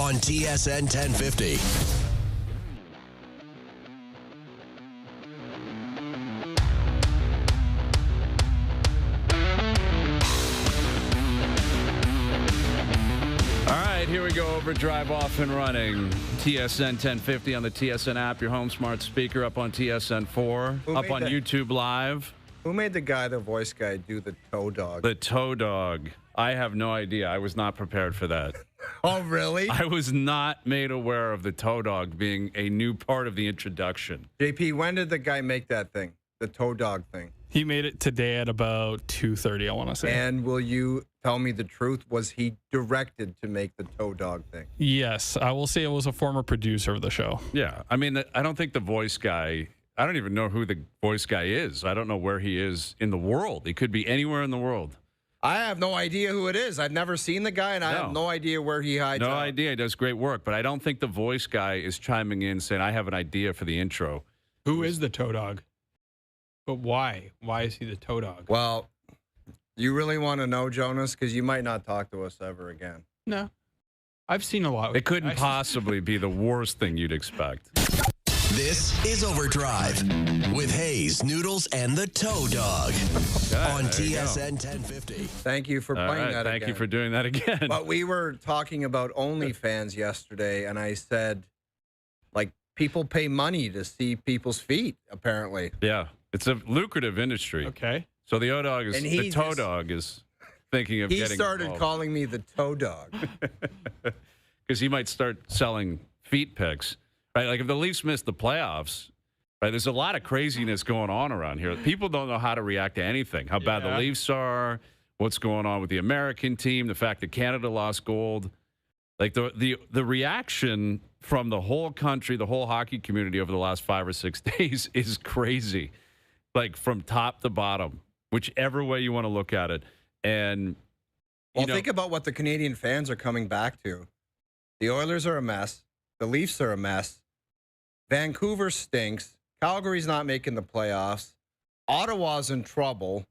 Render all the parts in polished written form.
on TSN 1050. Here we go, OverDrive off and running. TSN 1050 on the TSN app, your home smart speaker, up on TSN 4, up on YouTube Live. Who made the voice guy, do the toe dog? The toe dog. I have no idea. I was not prepared for that. Oh, really? I was not made aware of the toe dog being a new part of the introduction. JP, when did the guy make that thing, the toe dog thing? He made it today at about 2:30, I want to say. And will you tell me the truth? Was he directed to make the toe dog thing? Yes, I will say it was a former producer of the show. Yeah, I mean, I don't think the voice guy, I don't even know who the voice guy is. I don't know where he is in the world. He could be anywhere in the world. I have no idea who it is. I've never seen the guy, and I have no idea where he hides out. No idea. He does great work, but I don't think the voice guy is chiming in saying, I have an idea for the intro. Who is the toe dog? But why? Why is he the toe dog? Well, you really want to know, Jonas? Because you might not talk to us ever again. No. I've seen a lot. It couldn't possibly be the worst thing you'd expect. This is OverDrive with Hayes, Noodles, and the Toe Dog on TSN 1050. Thank you for playing that again. Thank you for doing that again. But we were talking about OnlyFans yesterday, and I said, like, people pay money to see people's feet, apparently. Yeah. It's a lucrative industry. Okay. So the O-Dog is, the toe dog is thinking of getting He started involved. calling me the toe dog. Because he might start selling feet pics. Right? Like if the Leafs miss the playoffs, right, there's a lot of craziness going on around here. People don't know how to react to anything. How bad the Leafs are, what's going on with the American team, the fact that Canada lost gold. Like the reaction from the whole country, the whole hockey community over the last 5 or 6 days is crazy. Like from top to bottom, whichever way you want to look at it. And think about what the Canadian fans are coming back to. The Oilers are a mess. The Leafs are a mess. Vancouver stinks. Calgary's not making the playoffs. Ottawa's in trouble.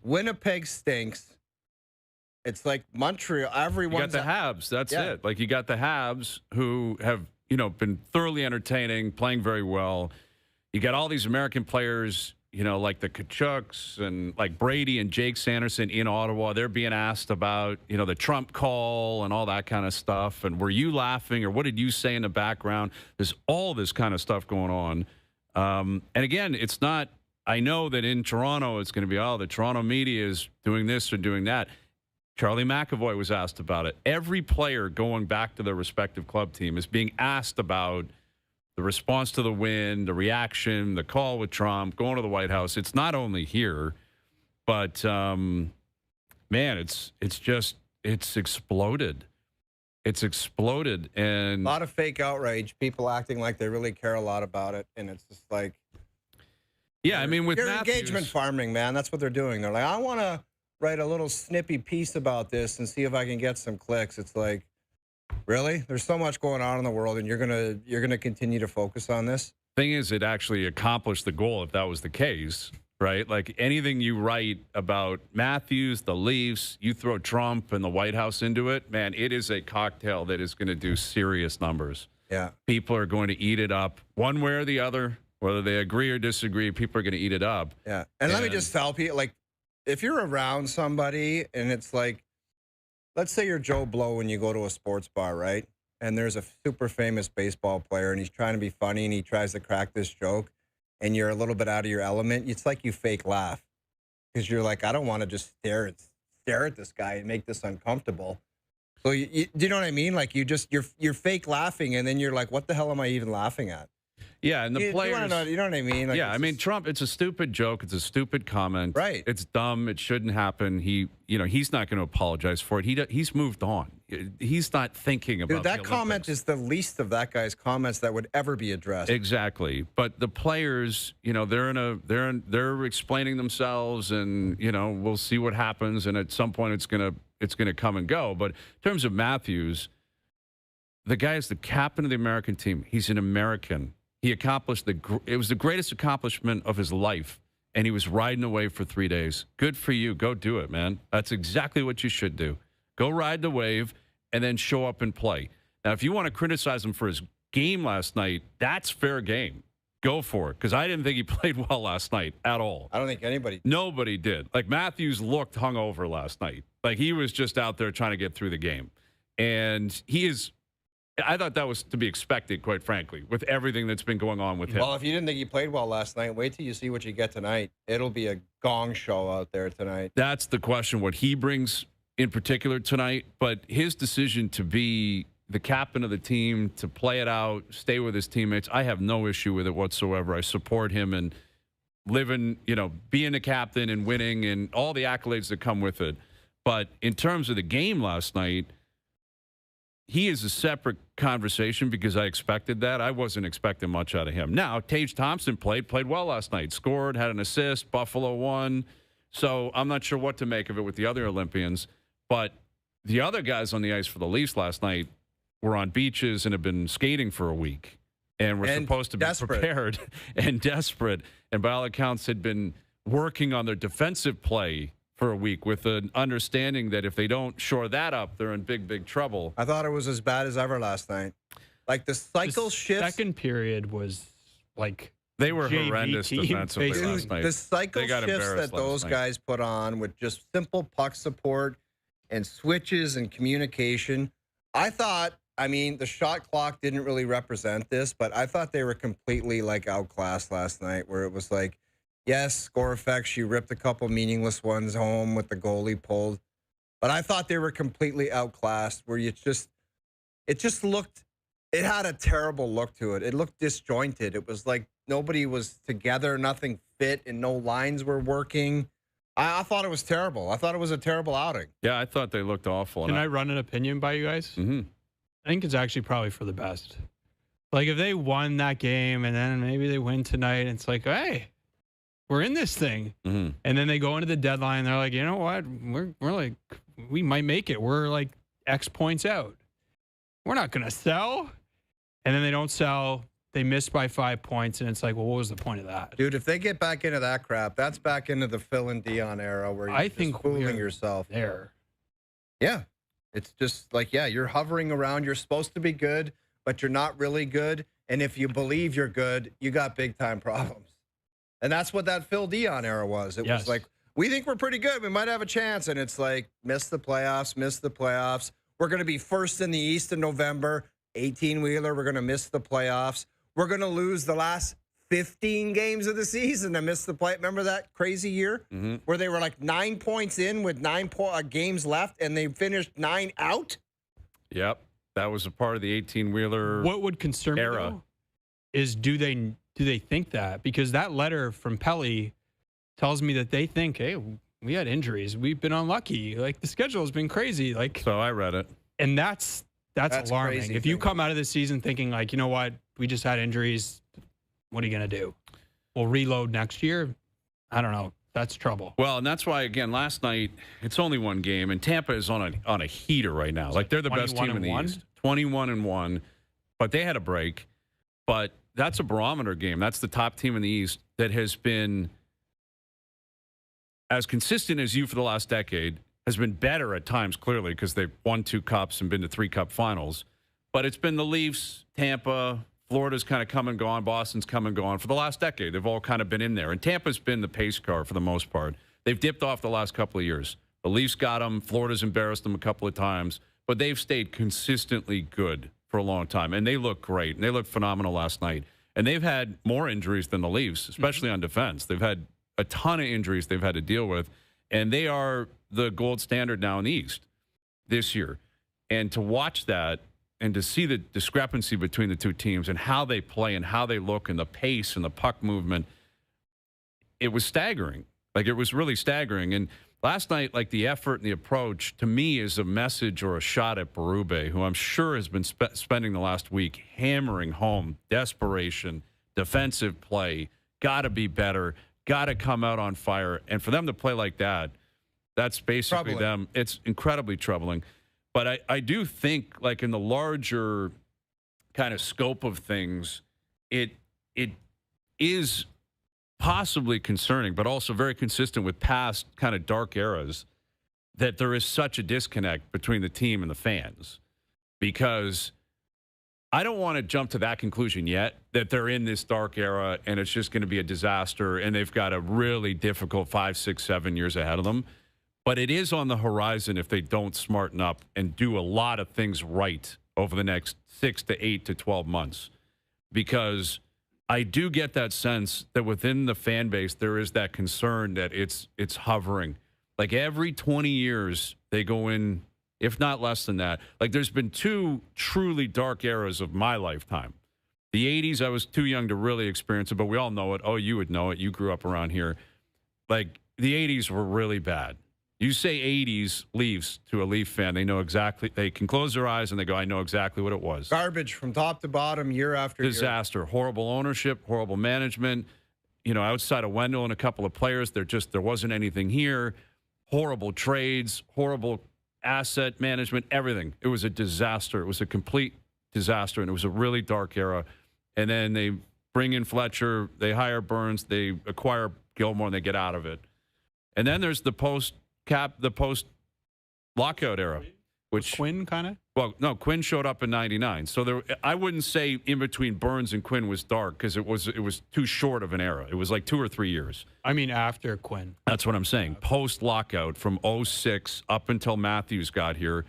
Winnipeg stinks. It's like Montreal. Everyone's you got the Habs. That's it. Like you got the Habs who have, been thoroughly entertaining, playing very well. You got all these American players, like the Kachucks and like Brady and Jake Sanderson in Ottawa. They're being asked about, the Trump call and all that kind of stuff. And were you laughing or what did you say in the background? There's all this kind of stuff going on. And again, it's not, I know that in Toronto, it's going to be, the Toronto media is doing this or doing that. Charlie McAvoy was asked about it. Every player going back to their respective club team is being asked about the response to the win, the reaction, the call with Trump, going to the White House. It's not only here, but, man, it's exploded. It's exploded. And a lot of fake outrage, people acting like they really care a lot about it. And it's just like, yeah, I mean, with engagement farming, man, that's what they're doing. They're like, I want to write a little snippy piece about this and see if I can get some clicks. It's like, really? There's so much going on in the world, and you're gonna continue to focus on this? Thing is, it actually accomplished the goal if that was the case, right? Like anything you write about Matthews, the Leafs, you throw Trump and the White House into it, man, it is a cocktail that is going to do serious numbers. Yeah. People are going to eat it up one way or the other, whether they agree or disagree, people are going to eat it up. Yeah. And let me just tell people, like, if you're around somebody and it's like, let's say you're Joe Blow when you go to a sports bar, right? And there's a super famous baseball player and he's trying to be funny and he tries to crack this joke and you're a little bit out of your element. It's like you fake laugh because you're like, I don't want to just stare at this guy and make this uncomfortable. So do you know what I mean? Like you're fake laughing and then you're like, what the hell am I even laughing at? Yeah, and the players... You know what I mean? Like, yeah, I mean, Trump, it's a stupid joke. It's a stupid comment. Right. It's dumb. It shouldn't happen. He's not going to apologize for it. He's moved on. He's not thinking about that comment is the least of that guy's comments that would ever be addressed. Exactly. But the players, they're explaining themselves and, we'll see what happens. And at some point it's going to come and go. But in terms of Matthews, the guy is the captain of the American team. He's an American. He accomplished it was the greatest accomplishment of his life, and he was riding away for 3 days. Good for you. Go do it, man. That's exactly what you should do. Go ride the wave and then show up and play. Now, if you want to criticize him for his game last night, that's fair game. Go for it, because I didn't think he played well last night at all. I don't think anybody. Nobody did. Like, Matthews looked hungover last night. Like, he was just out there trying to get through the game. And he is, I thought that was to be expected, quite frankly, with everything that's been going on with him. Well, if you didn't think he played well last night, wait till you see what you get tonight. It'll be a gong show out there tonight. That's the question, what he brings in particular tonight. But his decision to be the captain of the team, to play it out, stay with his teammates, I have no issue with it whatsoever. I support him and living, being a captain and winning and all the accolades that come with it. But in terms of the game last night, he is a separate conversation because I expected that. I wasn't expecting much out of him. Now, Tage Thompson played well last night, scored, had an assist, Buffalo won. So I'm not sure what to make of it with the other Olympians. But the other guys on the ice for the Leafs last night were on beaches and have been skating for a week and were supposed to be prepared and desperate. And by all accounts had been working on their defensive play for a week with an understanding that if they don't shore that up, they're in big, big trouble. I thought it was as bad as ever last night. Like the cycle shifts. Second period was like they were JV horrendous team, defensively basically. last night. The cycle They got shifts embarrassed that those last night. guys put on with just simple puck support and switches and communication. I thought, the shot clock didn't really represent this, but I thought they were completely like outclassed last night, where it was like, yes, score effects, you ripped a couple meaningless ones home with the goalie pulled. But I thought they were completely outclassed, where it just looked, it had a terrible look to it. It looked disjointed. It was like nobody was together, nothing fit, and no lines were working. I thought it was terrible. I thought it was a terrible outing. Yeah, I thought they looked awful. Can I run an opinion by you guys? Mm-hmm. I think it's actually probably for the best. Like, if they won that game and then maybe they win tonight, it's like, hey, we're in this thing. Mm-hmm. And then they go into the deadline. They're like, you know what? We're like, we might make it. We're like X points out. We're not going to sell. And then they don't sell. They miss by 5 points. And it's like, well, what was the point of that? Dude, if they get back into that crap, that's back into the Phil and Dion era where you're just fooling yourself. There. Yeah. It's just like, you're hovering around. You're supposed to be good, but you're not really good. And if you believe you're good, you got big time problems. And that's what that Phil Dion era was. It was like, we think we're pretty good. We might have a chance. And it's like, miss the playoffs. We're going to be first in the East in November. 18-wheeler, we're going to miss the playoffs. We're going to lose the last 15 games of the season to miss the play. Remember that crazy year where they were like 9 points in with 9 games left and they finished 9 out? Yep. That was a part of the 18-wheeler What would concern me, though, is do they think that? Because that letter from Pelly tells me that they think, hey, we had injuries. We've been unlucky. Like, the schedule has been crazy. Like, So I read it. and that's alarming. crazy If you thing. come out of the season thinking, like, you know what, we just had injuries, what are you going to do? We'll reload next year? I don't know. That's trouble. Well, and that's why, again, last night, it's only one game, and Tampa is on a heater right now. Like, they're the best team in the 21-1? East. 21-1, but they had a break. But that's a barometer game. That's the top team in the East that has been as consistent as you for the last decade, has been better at times, clearly, because they've won 2 cups and been to 3 cup finals. But it's been the Leafs, Tampa, Florida's kind of come and gone, Boston's come and gone. For the last decade, they've all kind of been in there. And Tampa's been the pace car for the most part. They've dipped off the last couple of years. The Leafs got them. Florida's embarrassed them a couple of times. But they've stayed consistently good for a long time. And they look great. And they looked phenomenal last night. And they've had more injuries than the Leafs, especially on defense. They've had a ton of injuries they've had to deal with. And they are the gold standard now in the East this year. And to watch that and to see the discrepancy between the two teams and how they play and how they look and the pace and the puck movement, it was staggering. Like, it was really staggering. And last night, like, the effort and the approach, to me, is a message or a shot at Berube, who I'm sure has been spending the last week hammering home desperation, defensive play, got to be better, got to come out on fire. And for them to play like that, that's basically them. It's incredibly troubling. But I do think, like, in the larger kind of scope of things, it is possibly concerning, but also very consistent with past kind of dark eras, that there is such a disconnect between the team and the fans. Because I don't want to jump to that conclusion yet, that they're in this dark era and it's just going to be a disaster and they've got a really difficult 5, 6, 7 years ahead of them. But it is on the horizon if they don't smarten up and do a lot of things right over the next 6 to 8 to 12 months. Because I do get that sense that within the fan base, there is that concern that it's hovering. Like every 20 years, they go in, if not less than that. Like there's been 2 truly dark eras of my lifetime. The 80s, I was too young to really experience it, but we all know it. Oh, you would know it. You grew up around here. Like the 80s were really bad. You say 80s Leafs to a Leaf fan, they know exactly. They can close their eyes and they go, I know exactly what it was. Garbage from top to bottom, year after year. Disaster. Horrible ownership, horrible management. You know, outside of Wendell and a couple of players, there wasn't anything here. Horrible trades, horrible asset management, everything. It was a disaster. It was a complete disaster, and it was a really dark era. And then they bring in Fletcher, they hire Burns, they acquire Gilmore, and they get out of it. And then there's the post-lockout era, which Quinn kind of. Well, no, Quinn showed up in '99, so I wouldn't say in between Burns and Quinn was dark because it was too short of an era. It was like 2 or 3 years. I mean, after Quinn. That's what I'm saying. Post-lockout from 06 up until Matthews got here,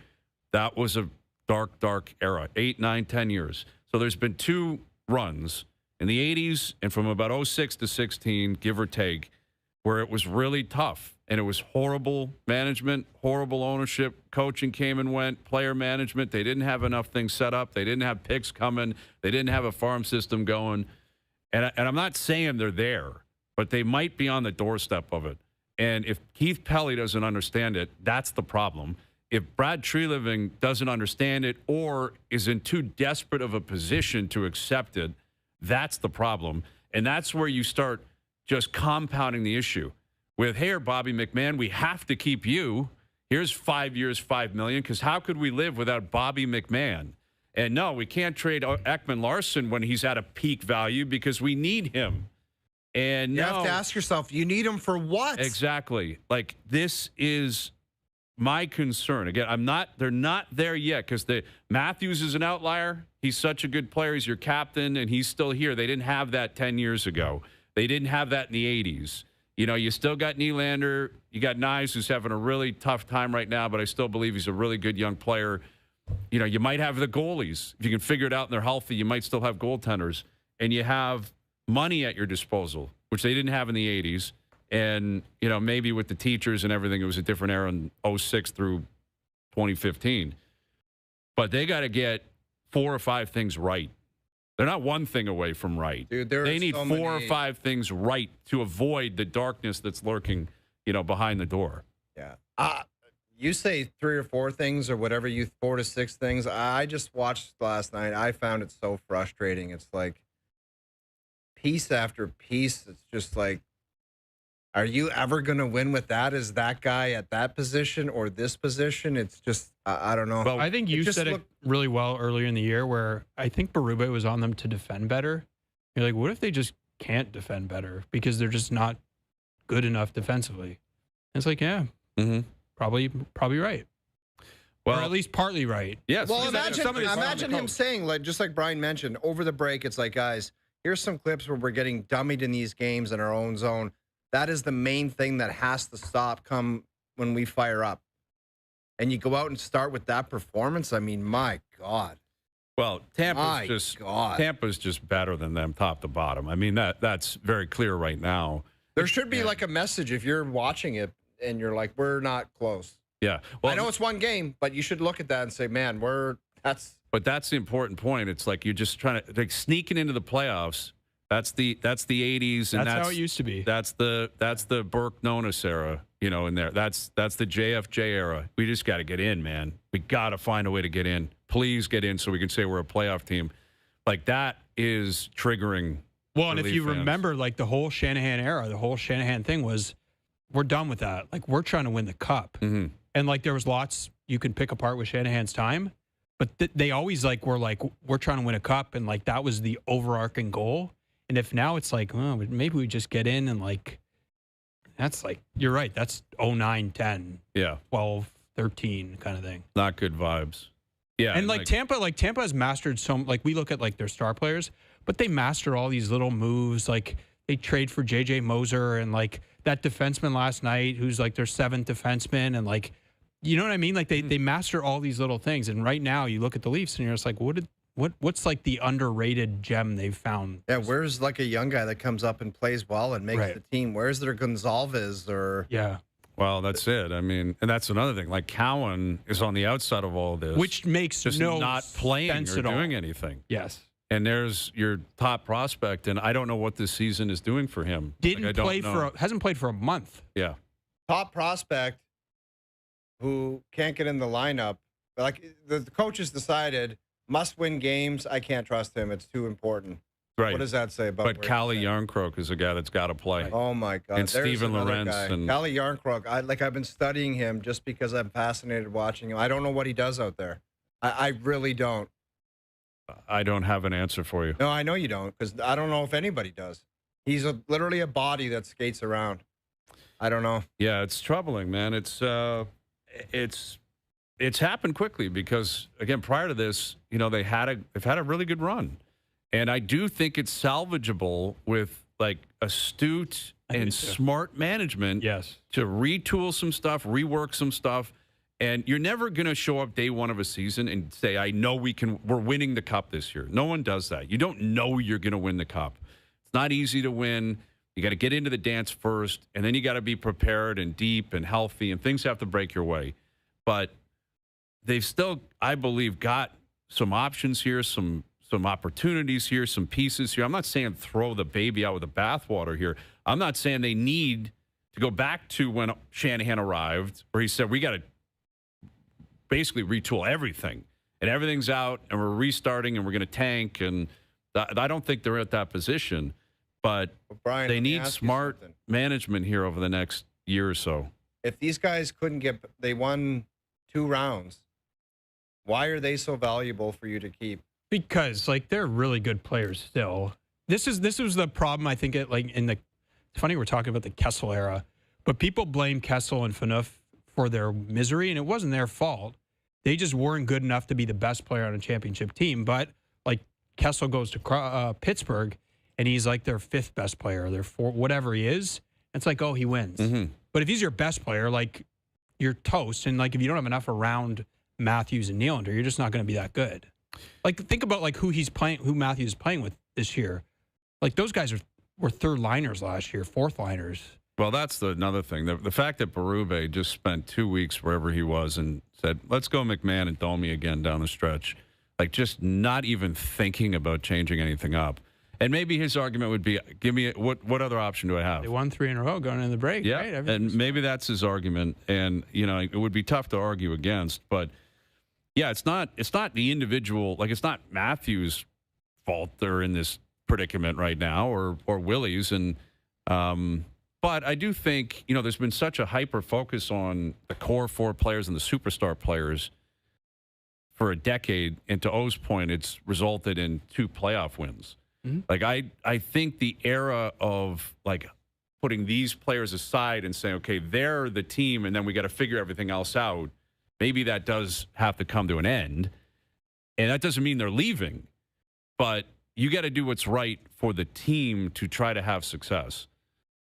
that was a dark, dark era. 8, 9, 10 years. So there's been 2 runs in the 80s and from about 06 to 16, give or take, where it was really tough. And it was horrible management, horrible ownership. Coaching came and went, player management. They didn't have enough things set up. They didn't have picks coming. They didn't have a farm system going. And I'm not saying they're there, but they might be on the doorstep of it. And if Keith Pelly doesn't understand it, that's the problem. If Brad Treliving doesn't understand it or is in too desperate of a position to accept it, that's the problem. And that's where you start just compounding the issue. With, here, Bobby McMahon, we have to keep you. Here's 5 years, $5 million, because how could we live without Bobby McMahon? And no, we can't trade Ekman Larson when he's at a peak value because we need him. And you have to ask yourself, you need him for what? Exactly. Like, this is my concern. Again, they're not there yet because Matthews is an outlier. He's such a good player. He's your captain, and he's still here. They didn't have that 10 years ago. They didn't have that in the 80s. You know, you still got Nylander. You got Knies, who's having a really tough time right now, but I still believe he's a really good young player. You know, you might have the goalies. If you can figure it out and they're healthy, you might still have goaltenders. And you have money at your disposal, which they didn't have in the 80s. And, you know, maybe with the teachers and everything, it was a different era in 06 through 2015. But they got to get 4 or 5 things right. They're not one thing away from right. Dude, they need 4 or 5 things right to avoid the darkness that's lurking, you know, behind the door. Yeah. You say 3 or 4 things or whatever, 4 to 6 things. I just watched last night. I found it so frustrating. It's like piece after piece. It's just like, are you ever going to win with that? Is that guy at that position or this position? It's just, I don't know. Well, I think you said it really well earlier in the year where I think Berube was on them to defend better. You're like, what if they just can't defend better because they're just not good enough defensively? And it's like, yeah, probably right. Well, or at least partly right. Yes. Well, imagine him saying, like, just like Brian mentioned, over the break, it's like, guys, here's some clips where we're getting dummied in these games in our own zone. That is the main thing that has to stop come when we fire up. And you go out and start with that performance. I mean, my God. Well, Tampa's just better than them top to bottom. I mean, that's very clear right now. There should be like a message if you're watching it and you're like, we're not close. Yeah. Well, I know it's one game, but you should look at that and say, man, But that's the important point. It's like you're just trying to sneaking into the playoffs. That's the 80s, and that's how it used to be. That's the Burke Nonis era, you know, in there. That's the JFJ era. We just got to get in, man. We got to find a way to get in. Please get in so we can say we're a playoff team. Like, that is triggering. Well, and if you remember, like, the whole Shanahan era, the whole Shanahan thing was, we're done with that. Like, we're trying to win the cup. Mm-hmm. And, like, there was lots you can pick apart with Shanahan's time, but they always, like, were like, we're trying to win a cup, and, like, that was the overarching goal. And if now it's like, oh, maybe we just get in and, like, that's like, you're right. That's 09, 10, yeah, 12, 13 kind of thing. Not good vibes. Yeah, And Tampa has mastered we look at like their star players, but they master all these little moves. Like they trade for JJ Moser and like that defenseman last night who's like their 7th defenseman, and like, you know what I mean? Like they master all these little things. And right now you look at the Leafs and you're just like, what's like the underrated gem they've found? Yeah, where's like a young guy that comes up and plays well and makes the team? Where's their Gonzalez or Well, that's it. I mean, and that's another thing. Like Cowan is on the outside of all this, which makes just no not playing sense or at all. doing anything. Yes. And there's your top prospect, and I don't know what this season is doing for him. Hasn't played for a month. Yeah. top prospect who can't get in the lineup. Like the coaches decided must win games. I can't trust him. It's too important. Right. What does that say about? But Calle Yarncroke is a guy that's got to play. Oh my God! And There's Steven another Lorentz guy. and Calle Yarncroke. I've been studying him just because I'm fascinated watching him. I don't know what he does out there. I really don't. I don't have an answer for you. No, I know you don't, because I don't know if anybody does. He's literally a body that skates around. I don't know. Yeah, it's troubling, man. It's happened quickly because again, prior to this, you know, they've had a really good run. And I do think it's salvageable with like astute and smart management to retool some stuff, rework some stuff. And you're never going to show up day one of a season and say, I know we're winning the cup this year. No one does that. You don't know you're going to win the cup. It's not easy to win. You got to get into the dance first, and then you got to be prepared and deep and healthy, and things have to break your way. But they've still, I believe, got some options here, some opportunities here, some pieces here. I'm not saying throw the baby out with the bathwater here. I'm not saying they need to go back to when Shanahan arrived, where he said, we got to basically retool everything, and everything's out, and we're restarting, and we're going to tank. And I don't think they're at that position, but Brian, they need smart management here over the next year or so. If these guys they won 2 rounds, why are they so valuable for you to keep? Because like they're really good players still. This was the problem, I think. It's funny we're talking about the Kessel era, but people blame Kessel and Phaneuf for their misery, and it wasn't their fault. They just weren't good enough to be the best player on a championship team. But like Kessel goes to Pittsburgh, and he's like their 5th best player, their 4th, whatever he is. It's like, oh, he wins. Mm-hmm. But if he's your best player, like you're toast. And like if you don't have enough around Matthews and Nylander, you're just not going to be that good. Like think about like who Matthews is playing with this year. Like those guys were 3rd liners last year, 4th liners. Well, that's another thing. The fact that Berube just spent 2 weeks wherever he was and said, let's go McMahon and Domi again down the stretch, like just not even thinking about changing anything up. And maybe his argument would be, give me what other option do I have? They won 3 in a row going into the break. Yeah, right? And maybe that's his argument. And, you know, it would be tough to argue against. But, yeah, it's not the individual. Like, it's not Matthews' fault they're in this predicament right now or Willie's. And but I do think, you know, there's been such a hyper focus on the core 4 players and the superstar players for a decade. And to O's point, it's resulted in 2 playoff wins. Mm-hmm. Like, I think the era of, like, putting these players aside and saying, okay, they're the team, and then we got to figure everything else out, maybe that does have to come to an end. And that doesn't mean they're leaving. But you got to do what's right for the team to try to have success.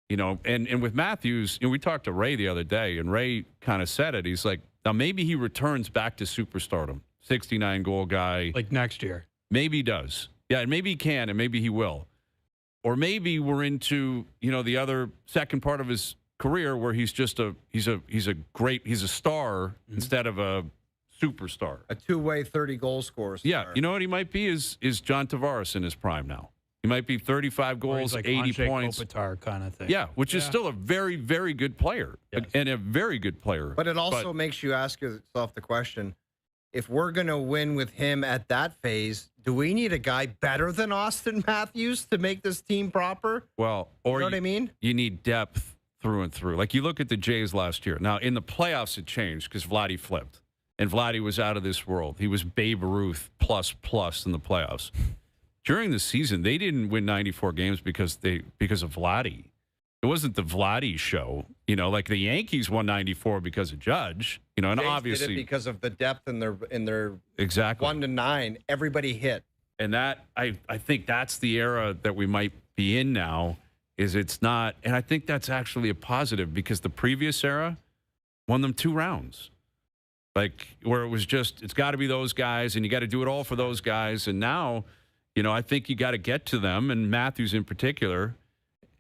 You know, and with Matthews, you know, we talked to Ray the other day, and Ray kind of said it. He's like, now maybe he returns back to superstardom, 69-goal guy. Like next year. Maybe he does. Yeah, and maybe he can, and maybe he will. Or maybe we're into, you know, the other second part of his career where he's just he's a star instead of a superstar. A 2-way 30-goal scorer. Yeah, you know what he might be is John Tavares in his prime now. He might be 35 goals, like 80 Andrzej points. Kopitar kind of thing. Yeah, which is still a very, very good player. Yes. And a very good player. But it also makes you ask yourself the question, if we're going to win with him at that phase, do we need a guy better than Austin Matthews to make this team proper? Well, or you know what I mean? You need depth through and through. Like you look at the Jays last year. Now, in the playoffs, it changed because Vladdy flipped. And Vladdy was out of this world. He was Babe Ruth plus in the playoffs. During the season, they didn't win 94 games because of Vladdy. It wasn't the Vladdy show, like the Yankees won 94 because of Judge, and Jays obviously did it because of the depth in their exactly 1 to 9. Everybody hit. And that I think that's the era that we might be in now. Is it's not, and I think that's actually a positive because the previous era won them 2 rounds, like where it was just it's got to be those guys, and you got to do it all for those guys. And now, I think you got to get to them, and Matthews in particular,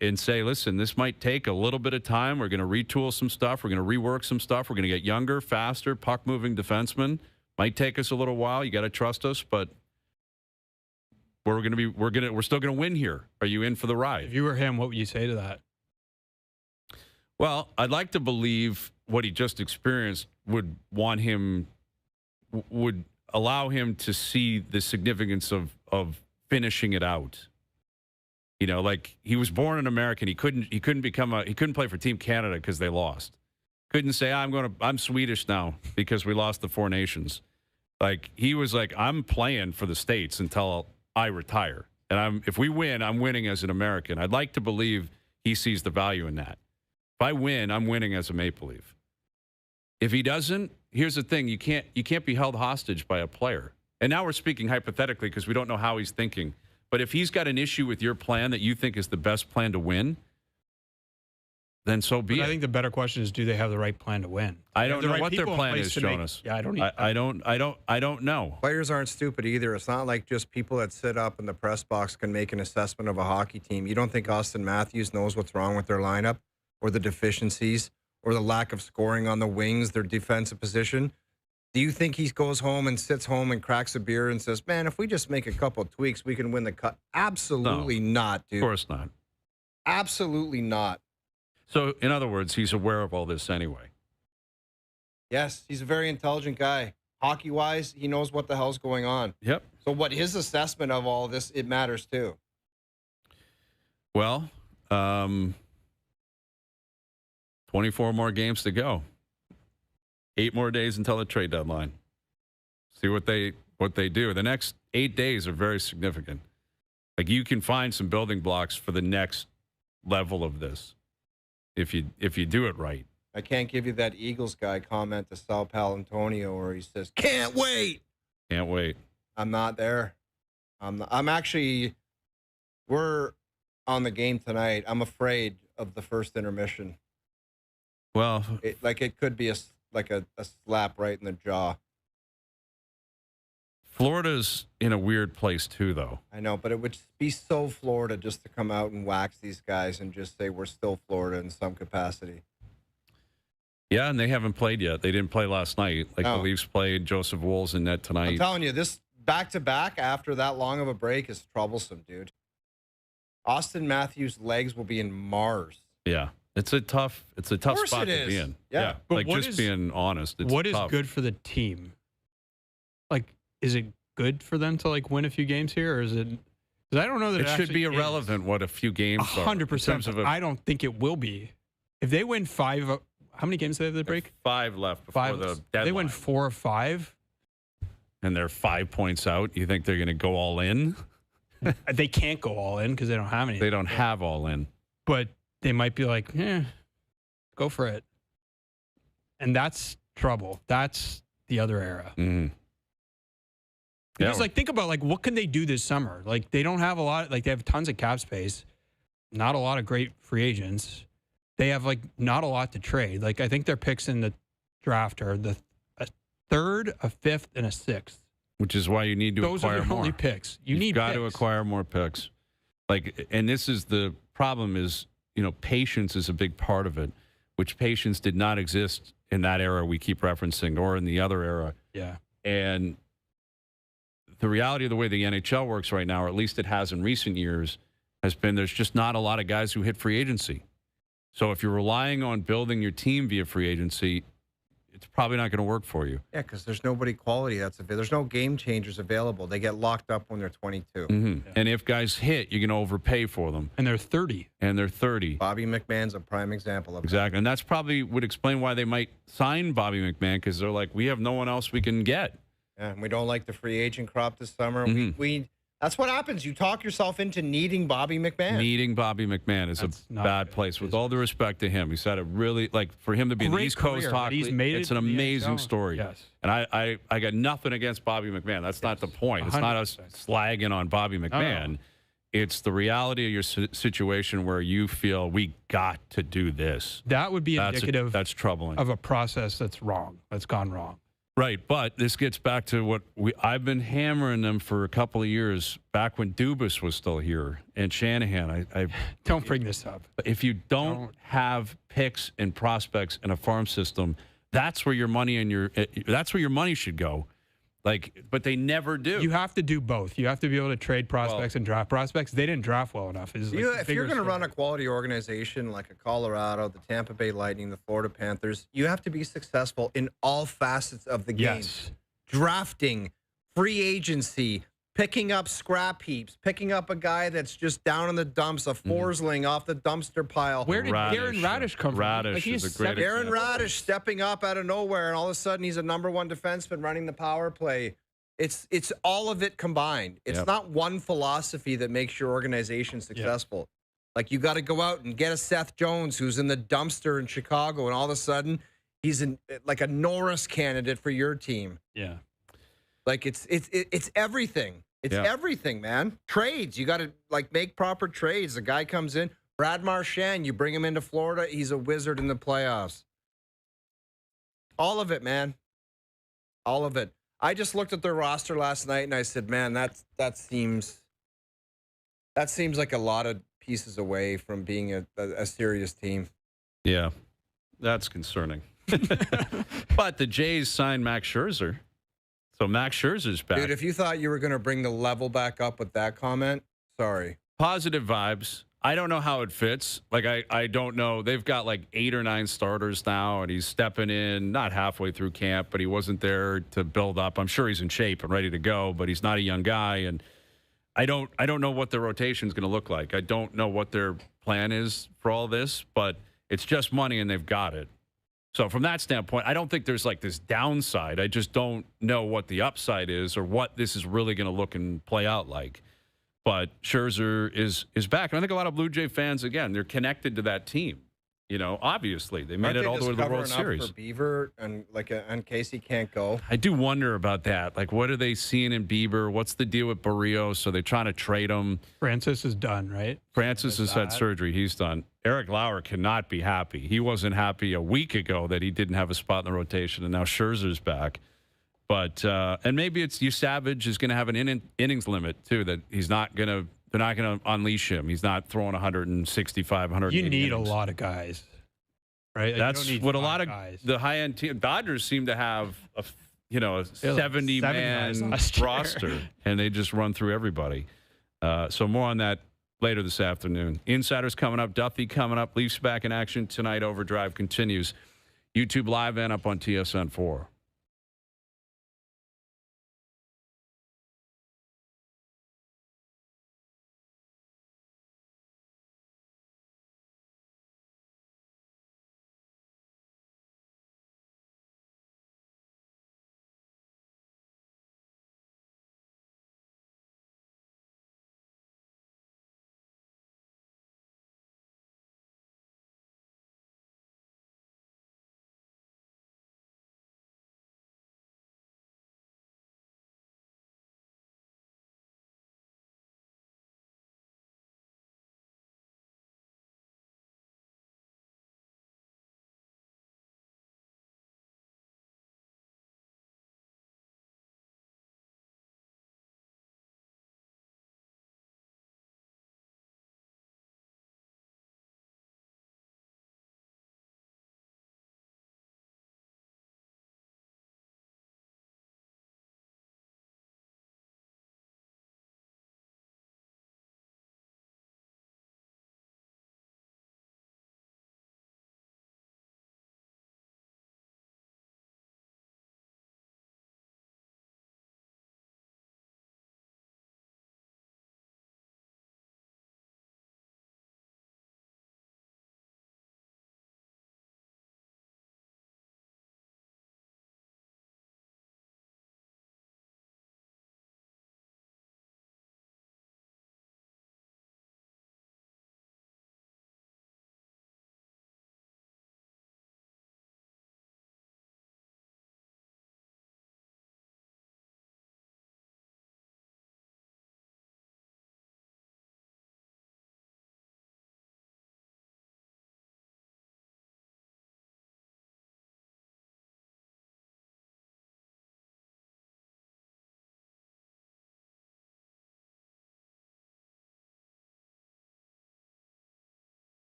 and say, listen, this might take a little bit of time. We're going to retool some stuff. We're going to rework some stuff. We're going to get younger, faster, puck-moving defensemen. Might take us a little while. You got to trust us, but we're still going to win here. Are you in for the ride? If you were him, what would you say to that? Well, I'd like to believe what he just experienced would allow him to see the significance of finishing it out. Like he was born an American. He couldn't play for Team Canada because they lost. Couldn't say I'm Swedish now because we lost the 4 nations. Like he was like, I'm playing for the States until I retire. And if we win, I'm winning as an American. I'd like to believe he sees the value in that. If I win, I'm winning as a Maple Leaf. If he doesn't, here's the thing: you can't be held hostage by a player. And now we're speaking hypothetically because we don't know how he's thinking. But if he's got an issue with your plan that you think is the best plan to win, then so be it. I think the better question is, do they have the right plan to win? I don't know what their plan is, Jonas. Yeah, I don't know. Players aren't stupid either. It's not like just people that sit up in the press box can make an assessment of a hockey team. You don't think Austin Matthews knows what's wrong with their lineup or the deficiencies or the lack of scoring on the wings, their defensive position? Do you think he goes home and sits home and cracks a beer and says, man, if we just make a couple of tweaks, we can win the cup? Absolutely not, dude. Of course not. Absolutely not. So, in other words, he's aware of all this anyway. Yes, he's a very intelligent guy. Hockey-wise, he knows what the hell's going on. Yep. So what his assessment of all this, it matters too. Well, 24 more games to go. 8 more days until the trade deadline. See what they do. The next 8 days are very significant. Like you can find some building blocks for the next level of this if you do it right. I can't give you that Eagles guy comment to Sal Palantonio where he says, "Can't wait." Can't wait. I'm not there. I'm actually. We're on the game tonight. I'm afraid of the first intermission. Well, it could be a slap right in the jaw. Florida's in a weird place too, though. I know, but it would be so Florida just to come out and wax these guys and just say we're still Florida in some capacity. Yeah, and they haven't played yet. They didn't play last night. The Leafs played. Joseph Wool's in net tonight. I'm telling you, this back-to-back after that long of a break is troublesome, dude. Austin Matthews' legs will be in Mars. Yeah. It's a tough spot to be in. Yeah. But being honest, it's what is tough. good for the team? Is it good for them to win a few games here, or is it? Because I don't know that it should be irrelevant what a few games are. 100%. I don't think it will be. If they win 5, how many games do they have to break? 5 left before the deadline. They win 4 or 5, and they're 5 points out. You think they're going to go all in? They can't go all in because they don't have any. They don't have all in, but they might be like, go for it. And that's trouble. That's the other era. Mm-hmm. Because, think about, what can they do this summer? They don't have a lot. They have tons of cap space. Not a lot of great free agents. They have, not a lot to trade. I think their picks in the draft are a 3rd, a 5th, and a 6th. Which is why you need to Those acquire are the more. only picks. You've got to acquire more picks. And this is the problem is, patience is a big part of it, which patience did not exist in that era we keep referencing or in the other era. Yeah. And the reality of the way the NHL works right now, or at least it has in recent years, has been there's just not a lot of guys who hit free agency. So if you're relying on building your team via free agency, it's probably not going to work for you. Yeah, because there's nobody quality that's available. There's no game changers available. They get locked up when they're 22. Mm-hmm. Yeah. And if guys hit, you're going to overpay for them. And they're 30. Bobby McMahon's a prime example of that. Exactly. And that's probably would explain why they might sign Bobby McMahon, because they're like, we have no one else we can get. Yeah, and we don't like the free agent crop this summer. Mm-hmm. We That's what happens. You talk yourself into needing Bobby McMahon. Needing Bobby McMahon is That's a not bad good. place. With all due respect to him, he's had a really for him to be in the Great East Coast career, but hockey. he's made it It's an to the amazing NHL. story. Yes. And I got nothing against Bobby McMahon. That's not the point. It's not us 100%. slagging on Bobby McMahon. No. It's the reality of your situation where you feel we got to do this. That would be indicative That's troubling. of a process that's wrong, that's gone wrong. Right, but this gets back to what I've been hammering them for a couple of years, back when Dubas was still here and Shanahan. Don't bring this up. If you don't have picks and prospects in a farm system, that's where your money should go. But they never do. You have to do both. You have to be able to trade prospects and draft prospects. They didn't draft well enough. Is like If you're going to run a quality organization like a Colorado, the Tampa Bay Lightning, the Florida Panthers, you have to be successful in all facets of the game. Yes. Drafting, free agency, picking up scrap heaps, picking up a guy that's just down in the dumps, a Forsling off the dumpster pile. Where did Aaron Radish come from? Radish is a great Aaron example. Radish stepping up out of nowhere, and all of a sudden he's a #1 defenseman running the power play. It's all of it combined. It's not one philosophy that makes your organization successful. Like, you got to go out and get a Seth Jones who's in the dumpster in Chicago, and all of a sudden he's like a Norris candidate for your team. Yeah. Like, it's everything. It's everything, man. Trades. You got to make proper trades. The guy comes in, Brad Marchand, you bring him into Florida, he's a wizard in the playoffs. All of it, man. All of it. I just looked at their roster last night and I said, man, that seems like a lot of pieces away from being a serious team. Yeah, that's concerning. But the Jays signed Max Scherzer. So Max Scherzer's back. Dude, if you thought you were going to bring the level back up with that comment, sorry. Positive vibes. I don't know how it fits. I don't know. They've got 8 or 9 starters now, and he's stepping in, not halfway through camp, but he wasn't there to build up. I'm sure he's in shape and ready to go, but he's not a young guy, and I don't know what their rotation is going to look like. I don't know what their plan is for all this, but it's just money, and they've got it. So from that standpoint, I don't think there's this downside. I just don't know what the upside is or what this is really going to look and play out like. But Scherzer is back. And I think a lot of Blue Jay fans, again, they're connected to that team. Obviously. They made it all the way to the World Series. For Beaver and in case he can't go. I do wonder about that. What are they seeing in Bieber? What's the deal with Barrios? So they're trying to trade him. Francis is done, right? Francis has had surgery. He's done. Eric Lauer cannot be happy. He wasn't happy a week ago that he didn't have a spot in the rotation, and now Scherzer's back. But and maybe it's Savage is going to have an innings limit too. That they're not going to unleash him. He's not throwing 165, 100. You need innings. a lot of guys, right? You That's don't need what a 5 lot of guys. the high end team. Dodgers seem to have a 7 guys man last year. roster, and they just run through everybody. So more on that later this afternoon. Insiders coming up. Duffy coming up. Leafs back in action tonight. Overdrive continues. YouTube Live and up on TSN 4.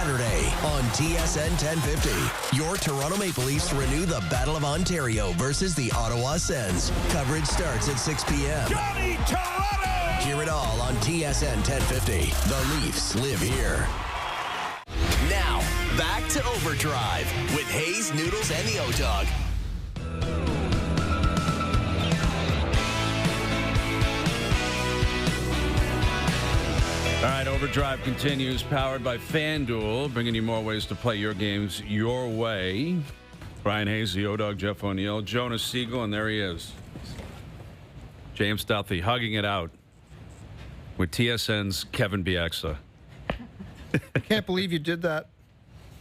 Saturday on TSN 1050. Your Toronto Maple Leafs renew the Battle of Ontario versus the Ottawa Sens. Coverage starts at 6 p.m. Johnny Toronto! Hear it all on TSN 1050. The Leafs live here. Now, back to Overdrive with Hayes, Noodles, and the O-Dog. All right, Overdrive continues, powered by FanDuel, bringing you more ways to play your games your way. Brian Hayes, the O-Dog, Jeff O'Neill, Jonas Siegel, and there he is. James Duthie hugging it out with TSN's Kevin Bieksa. I can't believe you did that.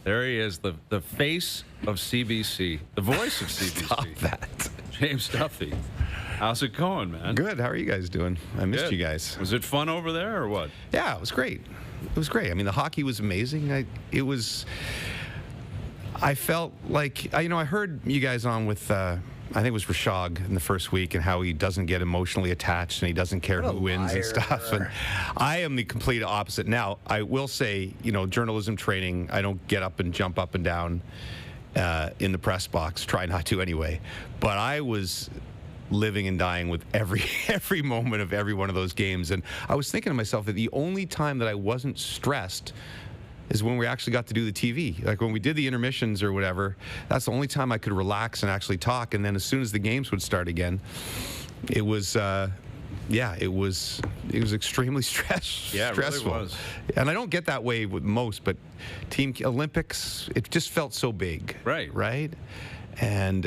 There he is, the face of CBC, the voice of CBC. Stop that. James Duthie. How's it going, man? Good. How are you guys doing? I missed you guys. Was it fun over there or what? Yeah, it was great. It was great. I mean, the hockey was amazing. I felt like, I heard you guys on with, I think it was Rashog in the first week, and how he doesn't get emotionally attached and he doesn't care who wins and stuff. And I am the complete opposite. Now, I will say, journalism training, I don't get up and jump up and down in the press box. Try not to anyway. But I was living and dying with every moment of every one of those games. And I was thinking to myself that the only time that I wasn't stressed is when we actually got to do the TV. Like when we did the intermissions or whatever, that's the only time I could relax and actually talk. And then as soon as the games would start again, it was it was extremely stressful. Yeah, it really was. And I don't get that way with most, but Team Olympics, it just felt so big. Right? And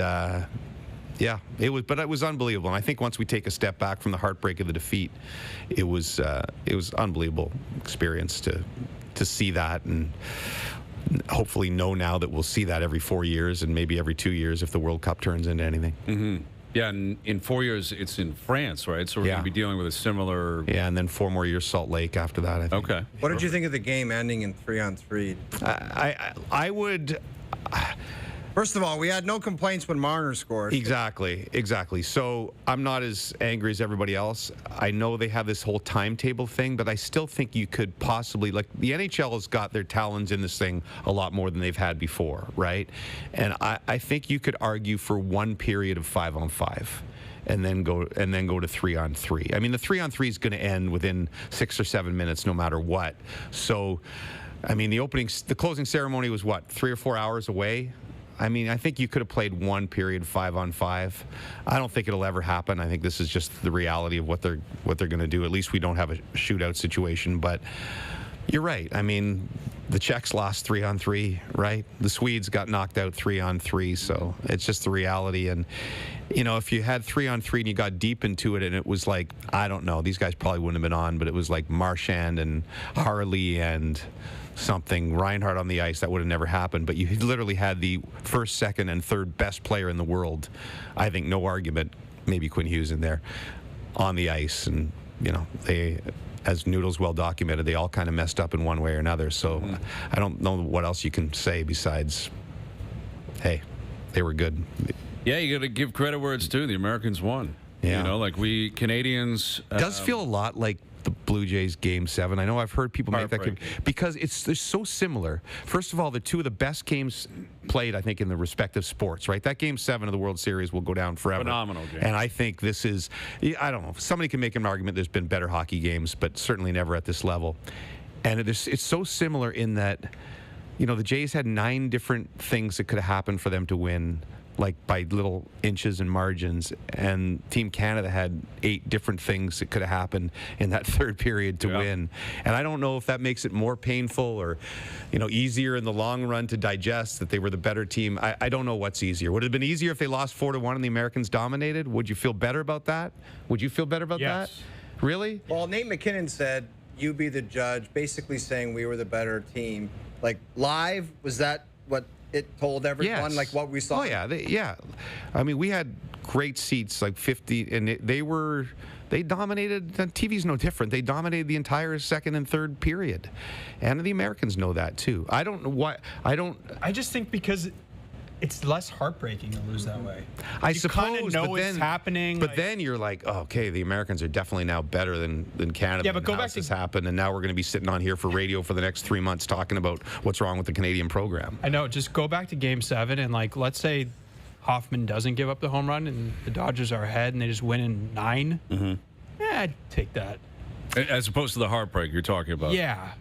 it was unbelievable. And I think once we take a step back from the heartbreak of the defeat, it was unbelievable experience to see that, and hopefully know now that we'll see that every 4 years and maybe every 2 years if the World Cup turns into anything. Mm-hmm. Yeah, and in 4 years it's in France, right? So we're going to be dealing with a similar. Yeah, and then 4 more years Salt Lake after that, I think. Okay. What did you think of the game ending in 3-on-3? I would. First of all, we had no complaints when Marner scored. Exactly. So I'm not as angry as everybody else. I know they have this whole timetable thing, but I still think you could possibly, like, the NHL has got their talons in this thing a lot more than they've had before, right? And I think you could argue for one period of 5-on-5. And then go to 3-on-3. I mean, the 3-on-3 is going to end within 6 or 7 minutes, no matter what. So, I mean, the closing ceremony was 3 or 4 hours away. I mean, I think you could have played one period 5-on-5. I don't think it'll ever happen. I think this is just the reality of what they're going to do. At least we don't have a shootout situation. But you're right. I mean, the Czechs lost 3-on-3, right? The Swedes got knocked out 3-on-3. So it's just the reality. And if you had 3-on-3 and you got deep into it, and it was like, I don't know, these guys probably wouldn't have been on, but it was like Marchand and Harley and something, Reinhardt on the ice, that would have never happened. But you literally had the first, second, and third best player in the world, I think, no argument, maybe Quinn Hughes in there, on the ice. And, they, as Noodles well documented, they all kind of messed up in one way or another. So I don't know what else you can say besides, hey, they were good. Yeah, you got to give credit where it's due. The Americans won. Yeah. Like we Canadians. It does feel a lot like the Blue Jays Game 7. I know I've heard people make that because they're so similar. First of all, they're two of the best games played, I think, in the respective sports, right? That Game 7 of the World Series will go down forever. Phenomenal game. And I think this is, I don't know, somebody can make an argument there's been better hockey games, but certainly never at this level. And it's so similar in that, the Jays had 9 different things that could have happened for them to win, like by little inches and margins, and Team Canada had 8 different things that could have happened in that third period to win. And I don't know if that makes it more painful or, easier in the long run to digest that they were the better team. I don't know what's easier. Would it have been easier if they lost 4-1 and the Americans dominated? Would you feel better about that? Would you feel better about that? Really? Well, Nate McKinnon said, you be the judge, basically saying we were the better team. Like, live, was that what it told everyone, like what we saw? Oh, yeah. I mean, we had great seats, like 50, and they dominated. TV's no different. They dominated the entire second and third period. And the Americans know that, too. I don't know why. I just think because it's less heartbreaking to lose that way. I You suppose, kind of know but it's then, happening. But then you're like, oh, okay, the Americans are definitely now better than Canada. Yeah, but and go how back has this to- happened, and now we're going to be sitting on here for radio for the next 3 months talking about what's wrong with the Canadian program. I know. Just go back to Game 7 and like, let's say Hoffman doesn't give up the home run and the Dodgers are ahead and they just win in 9. Mm-hmm. Yeah, I'd take that. As opposed to the heartbreak you're talking about. Yeah.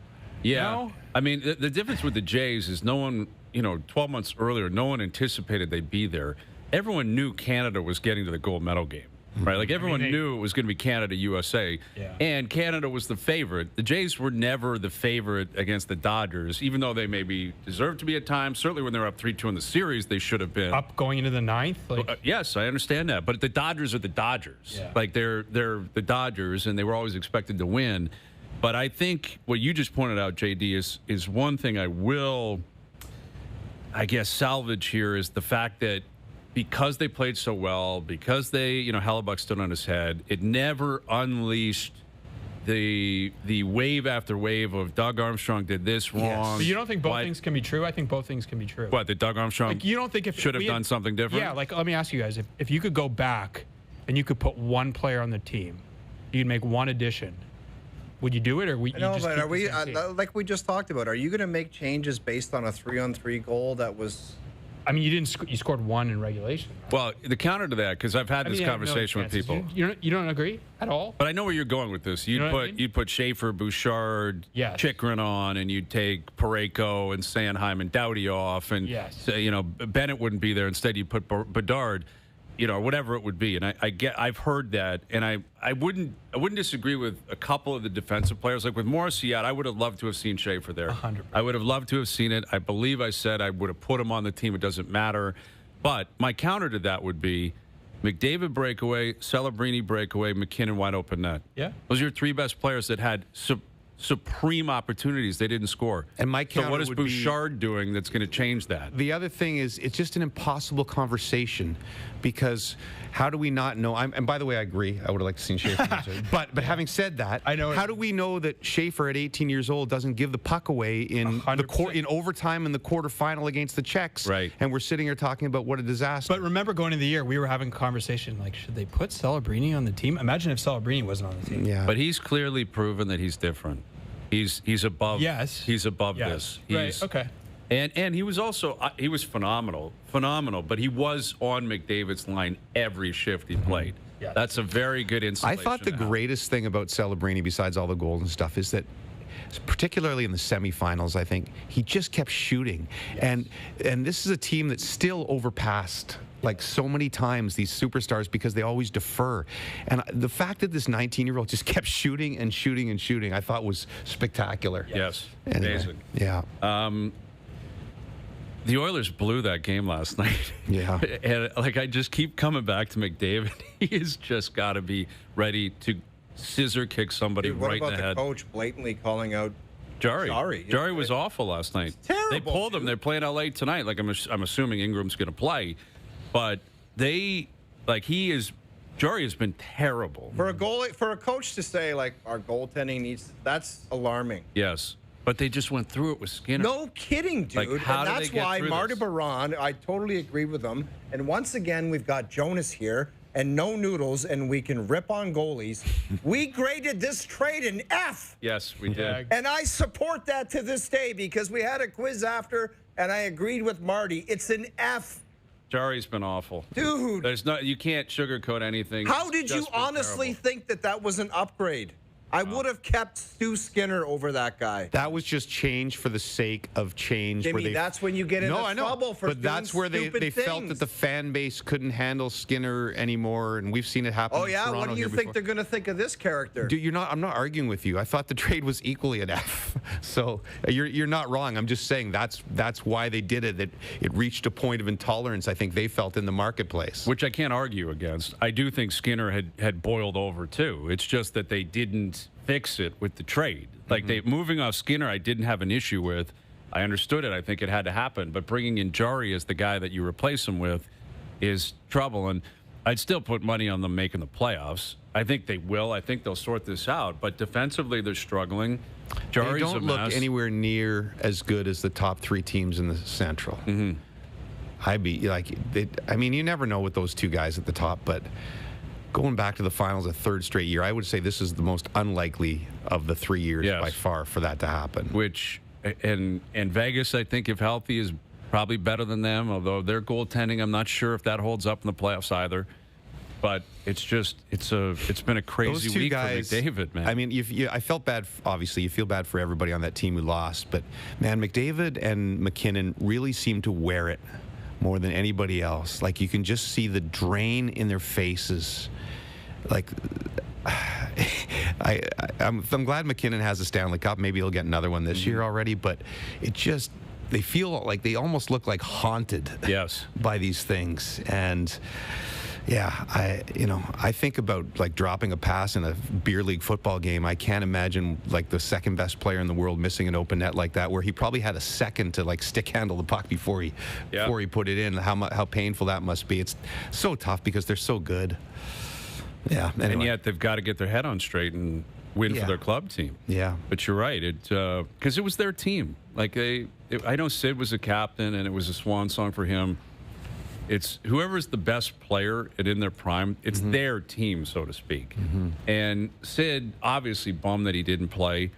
Yeah. No? I mean, the difference with the Jays is no one, 12 months earlier, no one anticipated they'd be there. Everyone knew Canada was getting to the gold medal game, right? Like everyone knew it was going to be Canada-USA, and Canada was the favorite. The Jays were never the favorite against the Dodgers, even though they maybe deserved to be at times. Certainly when they were up 3-2 in the series, they should have been. Up going into the 9th? Like, Yes, I understand that. But the Dodgers are the Dodgers. Yeah. Like they're the Dodgers, and they were always expected to win. But I think what you just pointed out, JD, is one thing I will, I guess, salvage here is the fact that because they played so well, because they, Hellebuck stood on his head, it never unleashed the wave after wave of Doug Armstrong did this wrong. but you don't think both things can be true? I think both things can be true. What, that Doug Armstrong Like, you don't think if should have we had- done something different? Yeah, like, let me ask you guys. If you could go back and you could put one player on the team, you'd make one addition. Would you do it, or would you No, just but keep are the we same team? like we just talked about? Are you going to make changes based on a 3-on-3 goal that was? I mean, you didn't. You scored 1 in regulation. Right? Well, the counter to that, because I've had this I mean, conversation no with chances. people. You don't agree at all? But I know where you're going with this. You'd know what I put mean? you'd put Schaefer, Bouchard, Yes. Chikrin on, and you'd take Parayko and Sanheim and Doughty off, and Yes. Bennett wouldn't be there. Instead, you put Bedard, or whatever it would be. And I've heard that, and I wouldn't disagree with a couple of the defensive players. Like with Morrissey out, I would have loved to have seen Schaefer there. 100%. I would have loved to have seen it. I believe I said I would have put him on the team. It doesn't matter. But my counter to that would be McDavid breakaway, Celebrini breakaway, McKinnon wide open net. Yeah. Those are your 3 best players that had supreme opportunities. They didn't score. And my so counter what is would be- Bouchard doing that's going to change that? The other thing is, it's just an impossible conversation because how do we not know? And by the way, I agree. I would have liked to seen Schaefer. but having said that, I know how do we know that Schaefer at 18 years old doesn't give the puck away in 100%. in overtime in the quarterfinal against the Czechs? Right. And we're sitting here talking about what a disaster. But remember, going into the year, we were having a conversation like, should they put Celebrini on the team? Imagine if Celebrini wasn't on the team. yeah. But he's clearly proven that he's different. He's above. Yes. He's above Yes. this. Right. Okay. And he was also he was phenomenal. But he was on McDavid's line every shift he played. Yes. That's a very good I installation. thought the greatest thing about Celebrini, besides all the goals and stuff, is that particularly in the semifinals, I think he just kept shooting. And this is a team that still overpassed like so many times these superstars because they always defer. And the fact that this 19-year-old just kept shooting and shooting and shooting, I thought was spectacular. Yes. Anyway, Amazing. yeah. The Oilers blew that game last night. Yeah. And I just keep coming back to McDavid. He has just got to be ready to scissor kick somebody Dude, what right in about the the head. coach blatantly calling out? Jari. Jarry. Was awful last night. terrible, They pulled him. dude. They're playing LA tonight. Like I'm assuming Ingram's going to play, but Jari has been terrible. For a goalie, for a coach to say like our goaltending needs, that's alarming. Yes, but they just went through it with Skinner. No kidding, dude. Like, how and do they that's get why through Marty this? Baron, I totally agree with him. And once again, we've got Jonas here and no Noodles, and we can rip on goalies. We graded this trade an F. Yes, we did. And I support that to this day because we had a quiz after, and I agreed with Marty. It's an F. Jari's been awful. Dude. You can't sugarcoat anything. How It's did you just been honestly terrible. think that that was an upgrade? I would have kept Stu Skinner over that guy. That was just change for the sake of change. Jimmy, that's when you get into I know, trouble for but that's doing where they stupid felt that things. the fan base couldn't handle Skinner anymore, and we've seen it happen. Oh in yeah, Toronto what do you here think before. they're going to think of this character? Dude, I'm not arguing with you. I thought the trade was equally an F. So you're not wrong. I'm just saying that's why they did it. That it reached a point of intolerance. I think they felt in the marketplace. Which I can't argue against. I do think Skinner had boiled over too. It's just that they didn't fix it with the trade. Like moving off Skinner, I didn't have an issue with. I understood it. I think it had to happen. But bringing in Jari as the guy that you replace him with is trouble. And I'd still put money on them making the playoffs. I think they will. I think they'll sort this out. But defensively, they're struggling. Jari's They don't a look mess. anywhere near as good as the top 3 teams in the Central. I'd be like, I mean, you never know with those two guys at the top, but going back to the finals a third straight year, I would say this is the most unlikely of the 3 years by far for that to happen. Which, and Vegas, I think, if healthy, is probably better than them, although their goaltending, I'm not sure if that holds up in the playoffs either. But it's been a crazy week guys, for McDavid, man. I mean, I felt bad. Obviously, you feel bad for everybody on that team who lost. But, man, McDavid and McKinnon really seem to wear it more than anybody else. Like, you can just see the drain in their faces. Like, I'm glad McKinnon has a Stanley Cup. Maybe he'll get another one this year already. But it just, they feel like they almost look like haunted by these things. And yeah, I think about like dropping a pass in a beer league football game. I can't imagine like the second best player in the world missing an open net like that, where he probably had a second to like stick handle the puck before he put it in. How painful that must be. It's so tough because they're so good. Yeah, anyway. And yet they've got to get their head on straight and win for their club team. Yeah, but you're right. Because it was their team. Like I know Sid was a captain, and it was a swan song for him. It's whoever's the best player and in their prime, it's their team, so to speak. And Sid, obviously bummed that he didn't play,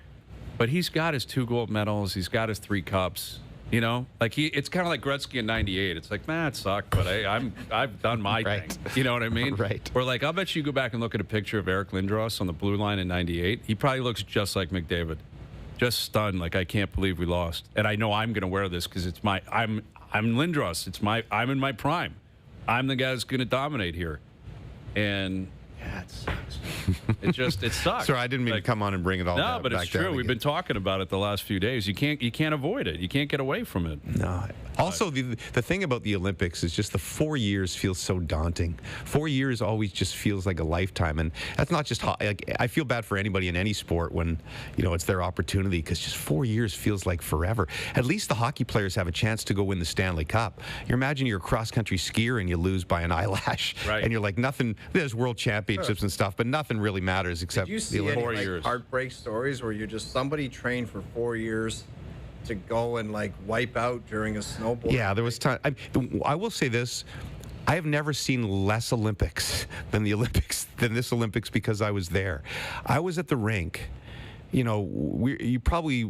but he's got his 2 gold medals. He's got his 3 cups. You know, like it's kind of like Gretzky in '98. It's like, man, it sucked, but I've done my thing. You know what I mean? Right. Or like, I'll bet you go back and look at a picture of Eric Lindros on the blue line in '98. He probably looks just like McDavid, just stunned. Like, I can't believe we lost, and I know I'm going to wear this because it's I'm Lindros. I'm in my prime. I'm the guy that's going to dominate here, and yeah, it sucks. It sucks. Sorry, I didn't mean to come on and bring it all. No, but it's true. We've been talking about it the last few days. You can't avoid it. You can't get away from it. No. Also, the thing about the Olympics is just the 4 years feels so daunting. 4 years always just feels like a lifetime, and that's not just like, I feel bad for anybody in any sport when it's their opportunity, because just 4 years feels like forever. At least the hockey players have a chance to go win the Stanley Cup. You imagine you're a cross-country skier and you lose by an eyelash, and you're like, nothing. There's world championships and stuff, but nothing really matters except Did you see the any 4 years. heartbreak stories where you're just somebody trained for 4 years to go and like wipe out during a snowboard? Yeah, there was time. I will say this. I have never seen less Olympics than this Olympics because I was there. I was at the rink. You probably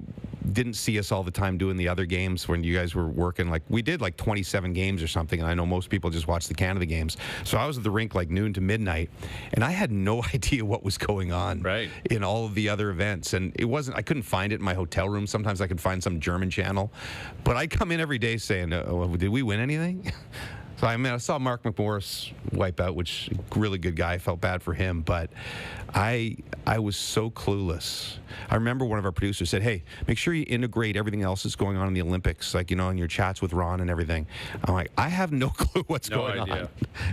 didn't see us all the time doing the other games when you guys were working. Like, we did like 27 games or something, and I know most people just watch the Canada games. So I was at the rink like noon to midnight, and I had no idea what was going on in all of the other events. And I couldn't find it in my hotel room. Sometimes I could find some German channel, but I'd come in every day saying, did we win anything? So, I saw Mark McMorris wipe out, which really good guy. I felt bad for him, but I was so clueless. I remember one of our producers said, hey, make sure you integrate everything else that's going on in the Olympics, like, in your chats with Ron and everything. I'm like, I have no clue what's going on.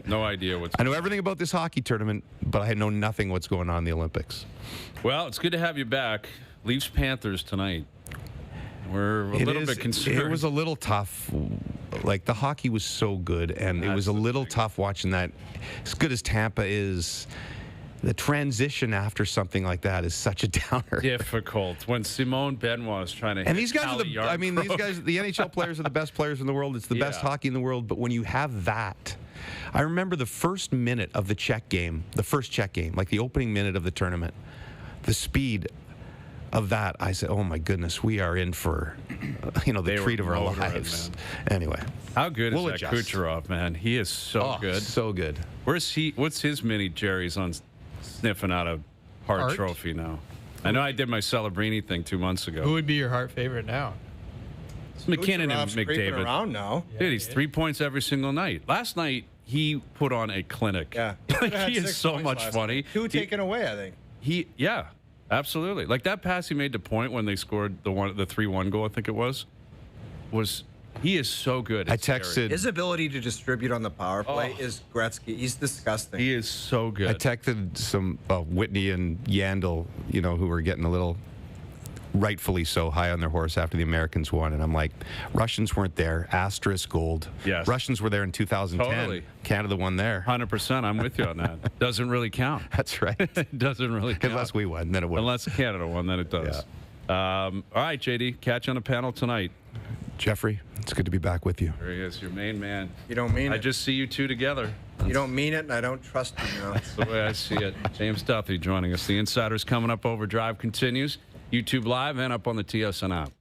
No idea what's I know everything about this hockey tournament, but I know nothing what's going on in the Olympics. Well, it's good to have you back. Leafs Panthers tonight. We're a little bit concerned. It was a little tough. Like, the hockey was so good, and it was a little tough watching that. As good as Tampa is, the transition after something like that is such a downer. Difficult. When Simone Benoit is trying to and these guys are these guys, the NHL players are the best players in the world. It's the best hockey in the world. But when you have that, I remember the first minute of the first Czech game, like the opening minute of the tournament, the speed of that, I said, oh my goodness, we are in for, the treat of our lives. Anyway. How good is that Kucherov, man? He is so good. So good. Where's he? What's his mini Jerry's on sniffing out a Hart Trophy now? I know I did my Celebrini thing 2 months ago. Who would be your Hart favorite now? It's McKinnon and McDavid. Around now. Dude, he's 3 points every single night. Last night, he put on a clinic. Yeah. He is so much funny. 2 taken away, I think. Yeah. Absolutely. Like that pass he made to Point when they scored the 3-1 goal, I think it was he is so good. I texted his ability to distribute on the power play is Gretzky. He's disgusting. He is so good. I texted some Whitney and Yandel, who were getting a little, rightfully so, high on their horse after the Americans won, and I'm like, Russians weren't there. Asterisk gold. Yes. Russians were there in 2010. Totally. Canada won there. 100%. I'm with you on that. Doesn't really count. That's right. It doesn't really count. Unless we won, then it would. Unless Canada won, then it does. Yeah. All right, JD, catch you on the panel tonight. Jeffrey, it's good to be back with you. There he is, your main man. You don't mean I it. just see you two together. You don't mean it, and I don't trust you now. That's the way I see it. James Duffy joining us. The Insiders coming up. OverDrive continues. YouTube Live and up on the TSN app.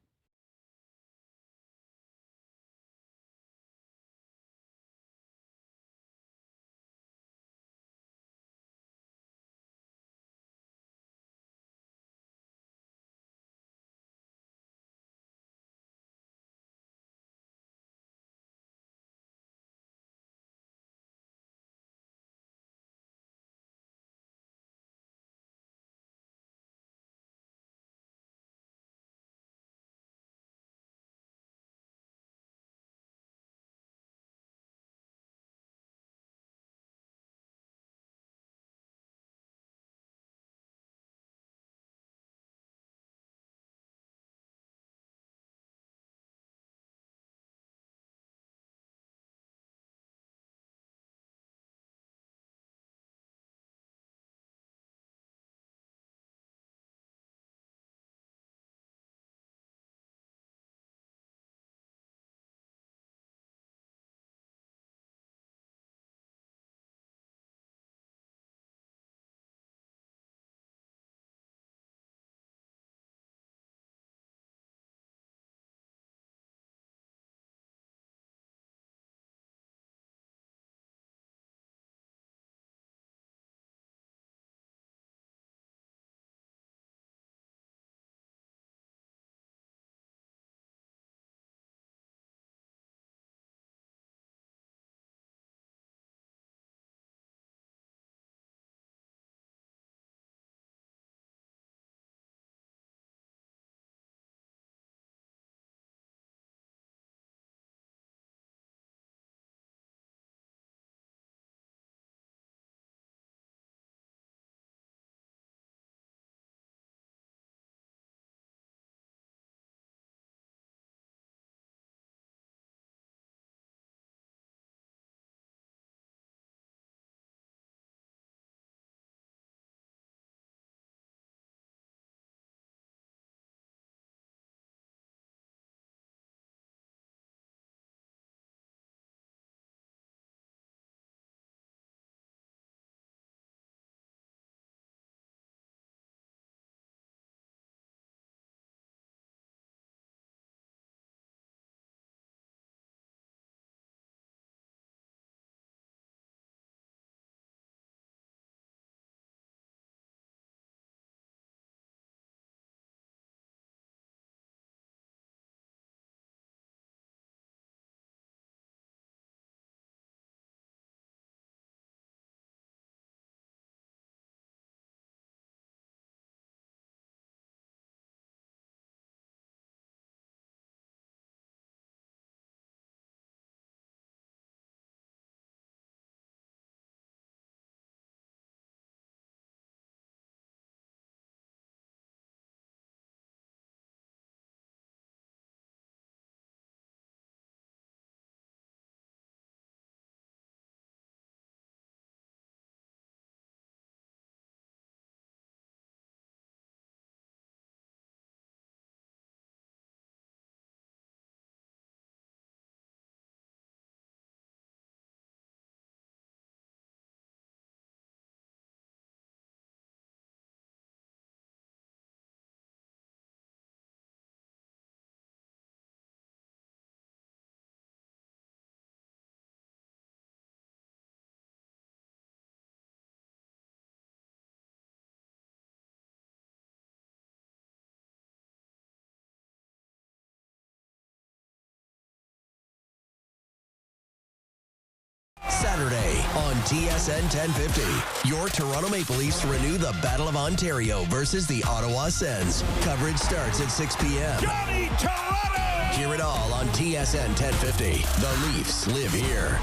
Saturday on TSN 1050. Your Toronto Maple Leafs renew the Battle of Ontario versus the Ottawa Sens. Coverage starts at 6 p.m. Johnny Toronto! Hear it all on TSN 1050. The Leafs live here.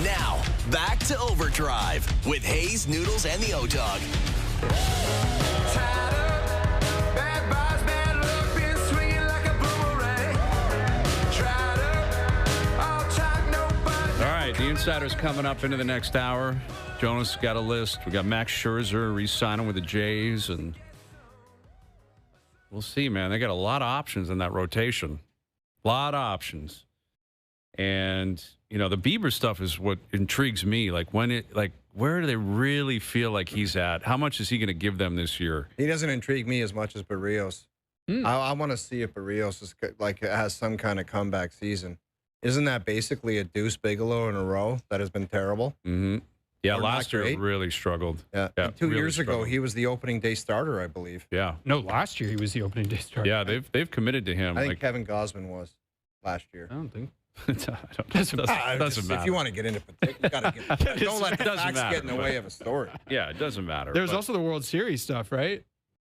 Now, back to OverDrive with Hayes, Noodles, and the O-Dog. All right, the Insiders coming up into the next hour. Jonas got a list. We got Max Scherzer re-signing with the Jays, and we'll see, man. They got a lot of options in that rotation. A lot of options. And, the Bieber stuff is what intrigues me. Like, where do they really feel like he's at? How much is he going to give them this year? He doesn't intrigue me as much as Barrios. I want to see if Barrios has some kind of comeback season. Isn't that basically a Deuce Bigelow in a row that has been terrible? Mm-hmm. Yeah, Or last year really struggled. Yeah. And 2 really years ago, struggled. he was the opening day starter, I believe. Yeah. No, last year he was the opening day starter. Yeah, they've committed to him. I think Kevin Gosman was last year. I don't think. Doesn't matter. If you want to get into particulars, you got to get. Don't let the facts get in the way of a story. Yeah, it doesn't matter. There's also the World Series stuff, right?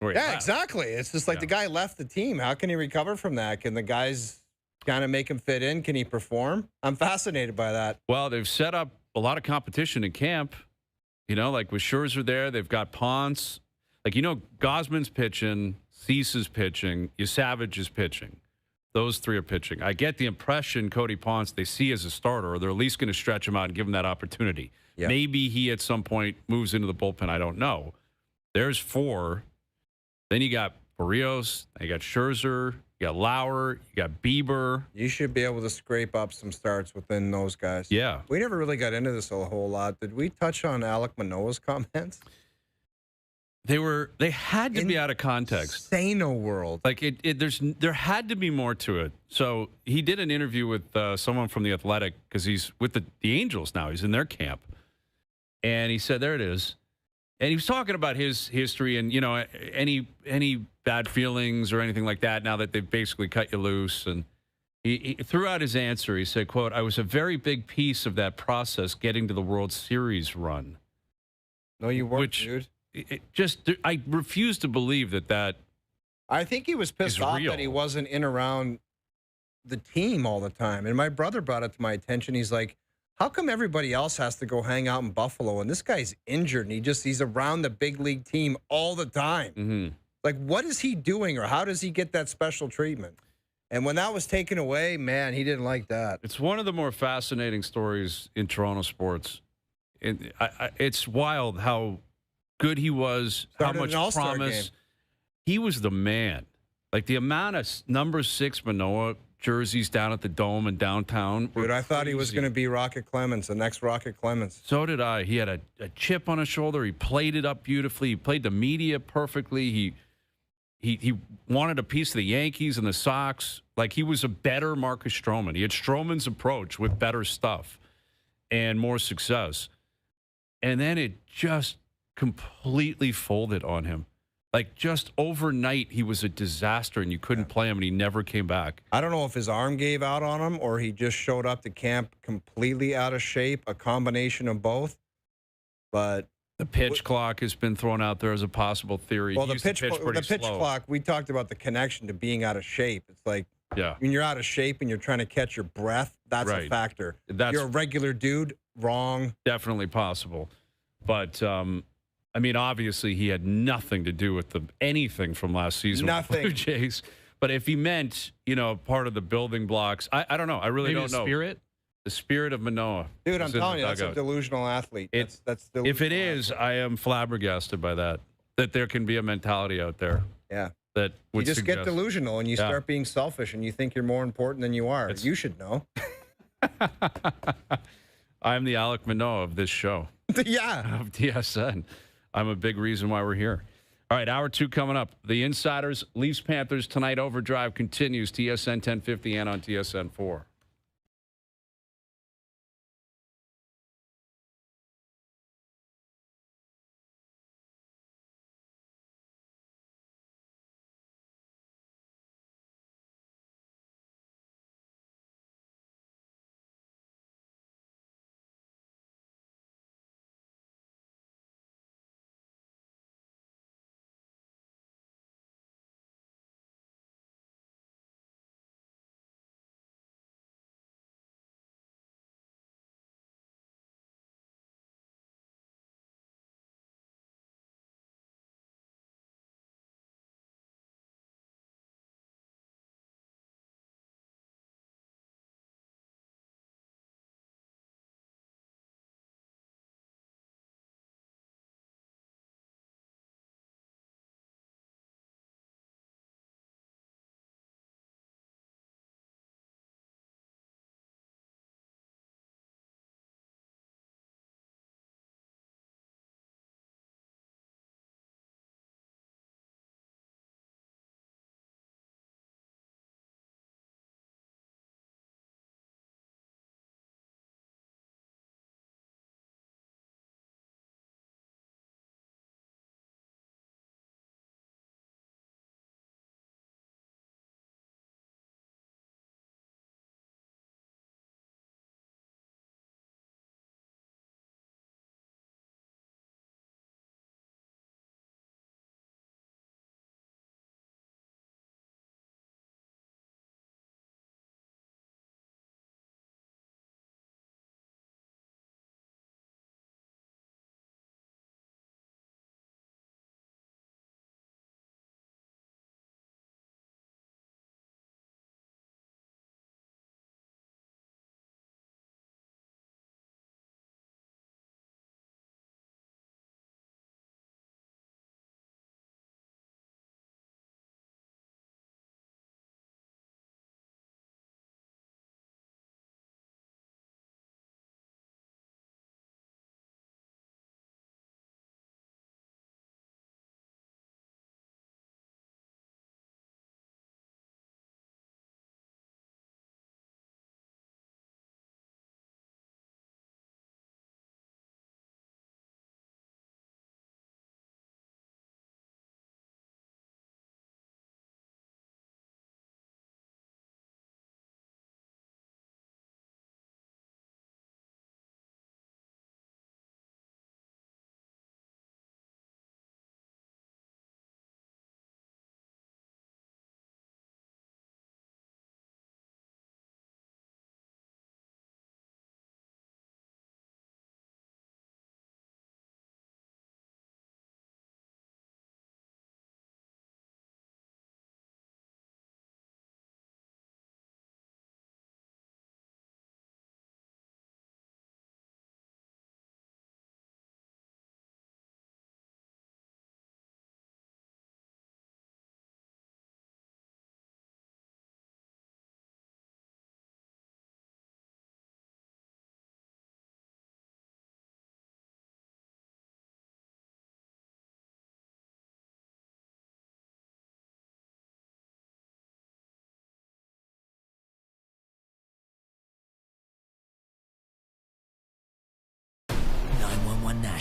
Yeah, exactly. It's just like the guy left the team. How can he recover from that? Can the guys kind of make him fit in? Can he perform? I'm fascinated by that. Well, they've set up a lot of competition in camp. Like with Scherzer there, they've got Ponce. Like, Gosman's pitching, Cease's pitching, Savage is pitching. Those three are pitching. I get the impression Cody Ponce they see as a starter, or they're at least going to stretch him out and give him that opportunity. Yeah. Maybe he at some point moves into the bullpen. I don't know. There's 4. Then you got Barrios, you got Scherzer, you got Lauer, you got Bieber. You should be able to scrape up some starts within those guys. Yeah. We never really got into this a whole lot. Did we touch on Alec Manoa's comments? They had to be out of context. Insano world. Like there had to be more to it. So he did an interview with someone from the Athletic because he's with the Angels now. He's in their camp, and he said, "There it is." And he was talking about his history and any bad feelings or anything like that. Now that they've basically cut you loose, and he throughout his answer, he said, "Quote: I was a very big piece of that process getting to the World Series run." No, you weren't, dude. I refuse to believe that. I think he was pissed off that he wasn't in around the team all the time. And my brother brought it to my attention. He's like, how come everybody else has to go hang out in Buffalo and this guy's injured and he's around the big league team all the time? Mm-hmm. Like, what is he doing, or how does he get that special treatment? And when that was taken away, man, he didn't like that. It's one of the more fascinating stories in Toronto sports. It's wild how good he was, how much promise. He was the man. Like the amount of number 6 Manoa jerseys down at the Dome in downtown. Dude, I thought he was going to be Rocket Clemens, the next Rocket Clemens. So did I. He had a chip on his shoulder. He played it up beautifully. He played the media perfectly. He wanted a piece of the Yankees and the Sox. Like, he was a better Marcus Stroman. He had Stroman's approach with better stuff and more success. And then it just completely folded on him. Like, just overnight, he was a disaster, and you couldn't play him, and he never came back. I don't know if his arm gave out on him or he just showed up to camp completely out of shape, a combination of both. But the pitch clock has been thrown out there as a possible theory. Well, the pitch clock, we talked about the connection to being out of shape. It's like, when you're out of shape and you're trying to catch your breath, that's a factor. You're a regular dude, wrong. Definitely possible. But, I mean, obviously, he had nothing to do with anything from last season with the Blue Jays. But if he meant, part of the building blocks, I don't know. I really don't know. The spirit of Manoa. Dude, I'm telling you, that's a delusional athlete. That's delusional. If it is, I am flabbergasted by that there can be a mentality out there. Yeah. That would you just get delusional and you start being selfish and you think you're more important than you are. You should know. I'm the Alec Manoa of this show. Yeah. Of TSN. I'm a big reason why we're here. All right, hour 2 coming up. The Insiders, Leafs Panthers tonight. OverDrive continues. TSN 1050 and on TSN 4.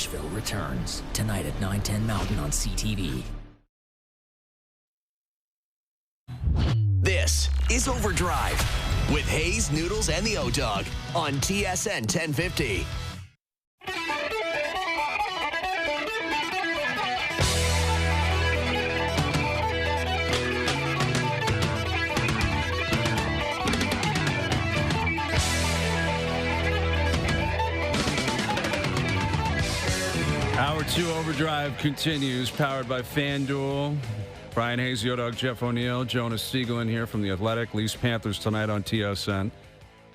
Nashville returns tonight at 9:10 Mountain on CTV. This is OverDrive with Hayes, Noodles, and the O-Dog on TSN 1050. Hour 2 OverDrive continues, powered by FanDuel. Brian Hayes, O-Dog, Jeff O'Neill, Jonas Siegel in here from The Athletic. Leafs Panthers tonight on TSN.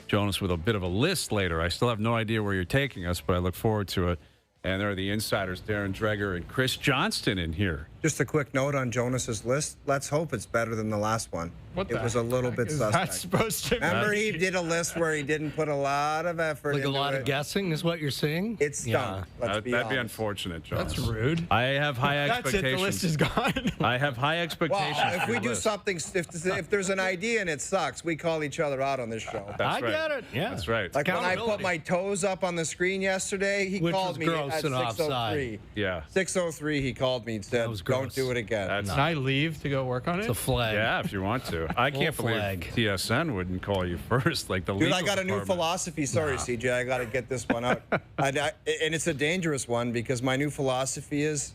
Jonas with a bit of a list later. I still have no idea where you're taking us, but I look forward to it. And there are the insiders, Darren Dreger and Chris Johnston in here. Just a quick note on Jonas's list. Let's hope it's better than the last one. It was a little bit Is suspect. that supposed to Remember, he did a list where he didn't put a lot of effort Like a into lot it. of guessing is what you're saying? It stunk. Let's be That'd be honest. unfortunate, Jonas. That's rude. I have high That's it. expectations. The list is gone. I have high expectations. Well, if for we the do list. something, if there's an idea and it sucks, we call each other out on this show. That's I right. get it. Yeah. That's right. Like when I put accountability. my toes up on the screen yesterday, he Which called was me gross at and 6:03. offside. Yeah. 6:03, he called me and said, was "Don't gross. do it again." That's Can I leave to go work on it? It's a flag. Yeah, if you want to. I can't Full believe flag. TSN wouldn't call you first, like the Dude, I legal got a new department. philosophy. Sorry, CJ, I got to get this one out. And it's a dangerous one because my new philosophy is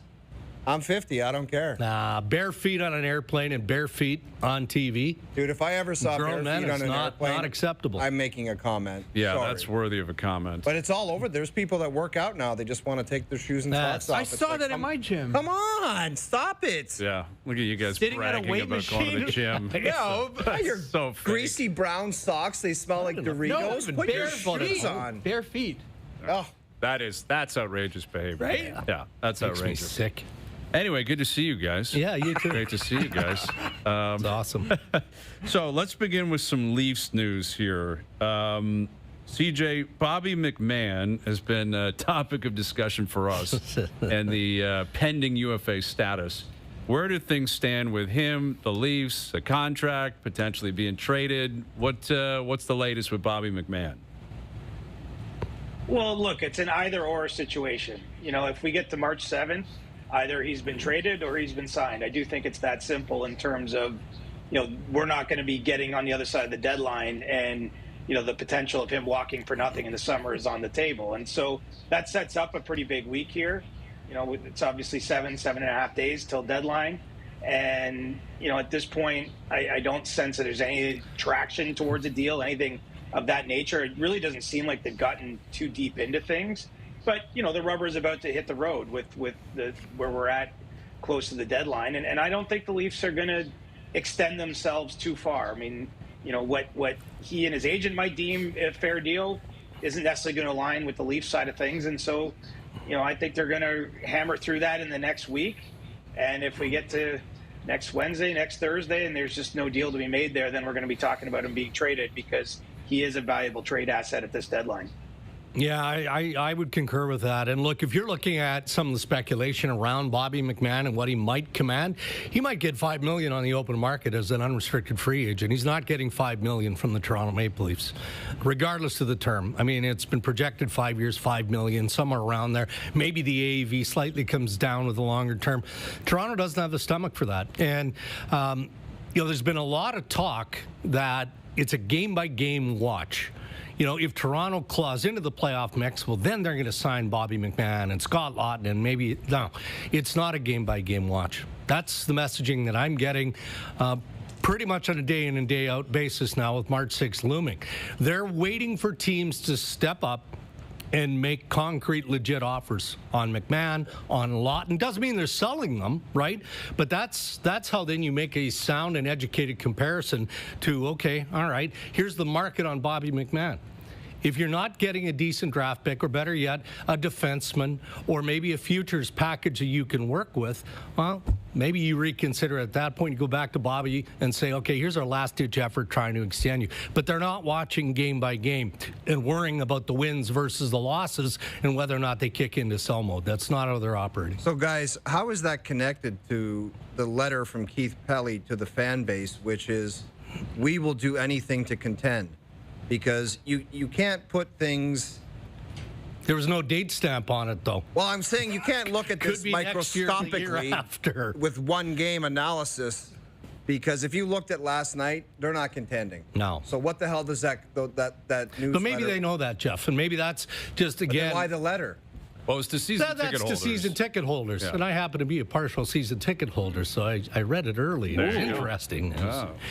I'm 50. I don't care. Nah, bare feet on an airplane and bare feet on TV. Dude, if I ever saw Grown bare men feet is on an not airplane, acceptable. I'm making a comment. Yeah, Sorry. that's worthy of a comment. But it's all over. There's people that work out now. They just want to take their shoes and That's- socks off. I It's saw like, that in my gym. Come on, stop it. Yeah, look at you guys Sitting at a bragging weight about going to the machine. gym. No, but your so fake. greasy brown socks, they smell like Doritos. No, Put your bare shoes feet. on. Bare feet. Oh, That's outrageous behavior. Right? Yeah, that's Makes me outrageous. sick. Anyway, good to see you guys. Yeah, you too. Great to see you guys. It's awesome. So let's begin with some Leafs news here. CJ, Bobby McMahon has been a topic of discussion for us and the pending UFA status. Where do things stand with him, the Leafs, the contract, potentially being traded? What's the latest with Bobby McMahon? Well, look, it's an either-or situation. You know, if we get to March 7th, either he's been traded or he's been signed. I do think it's that simple in terms of, you know, we're not going to be getting on the other side of the deadline, and, you know, the potential of him walking for nothing in the summer is on the table. And so that sets up a pretty big week here. You know, it's obviously 7.5 days till deadline. And, you know, at this point, I don't sense that there's any traction towards a deal, anything of that nature. It really doesn't seem like they've gotten too deep into things. But, you know, the rubber is about to hit the road with the where we're at close to the deadline. And I don't think the Leafs are going to extend themselves too far. I mean, you know, what he and his agent might deem a fair deal isn't necessarily going to align with the Leafs side of things. And so, you know, I think they're going to hammer through that in the next week. And if we get to next Wednesday, next Thursday, and there's just no deal to be made there, then we're going to be talking about him being traded because he is a valuable trade asset at this deadline. Yeah, I would concur with that. And look, if you're looking at some of the speculation around Bobby McMahon and what he might command, he might get $5 million on the open market as an unrestricted free agent. He's not getting $5 million from the Toronto Maple Leafs, regardless of the term. I mean, it's been projected 5 years, $5 million, somewhere around there. Maybe the AAV slightly comes down with the longer term. Toronto doesn't have the stomach for that. And, you know, there's been a lot of talk that it's a game-by-game watch. You know, if Toronto claws into the playoff mix, well, then they're going to sign Bobby McMahon and Scott Laughton and maybe, no, it's not a game-by-game watch. That's the messaging that I'm getting pretty much on a day in and day out basis now with March 6th looming. They're waiting for teams to step up and make concrete, legit offers on McMahon, on Laughton. Doesn't mean they're selling them, right? But that's how then you make a sound and educated comparison to, okay, all right, here's the market on Bobby McMahon. If you're not getting a decent draft pick, or better yet, a defenseman, or maybe a futures package that you can work with, well, maybe you reconsider at that point. You go back to Bobby and say, okay, here's our last-ditch effort trying to extend you. But they're not watching game by game and worrying about the wins versus the losses and whether or not they kick into sell mode. That's not how they're operating. So, guys, how is that connected to the letter from Keith Pelly to the fan base, which is, we will do anything to contend? Because you can't put things There was no date stamp on it, though. Well, I'm saying you can't look at this Could be next year or the year microscopically after. with one game analysis, because if you looked at last night, they're not contending. No. So what the hell does that news? But maybe they know that, Jeff, and maybe that's just again. Why the letter? Well, it's to season ticket holders. That's to season ticket holders. Yeah. And I happen to be a partial season ticket holder, so I read it early. It was interesting.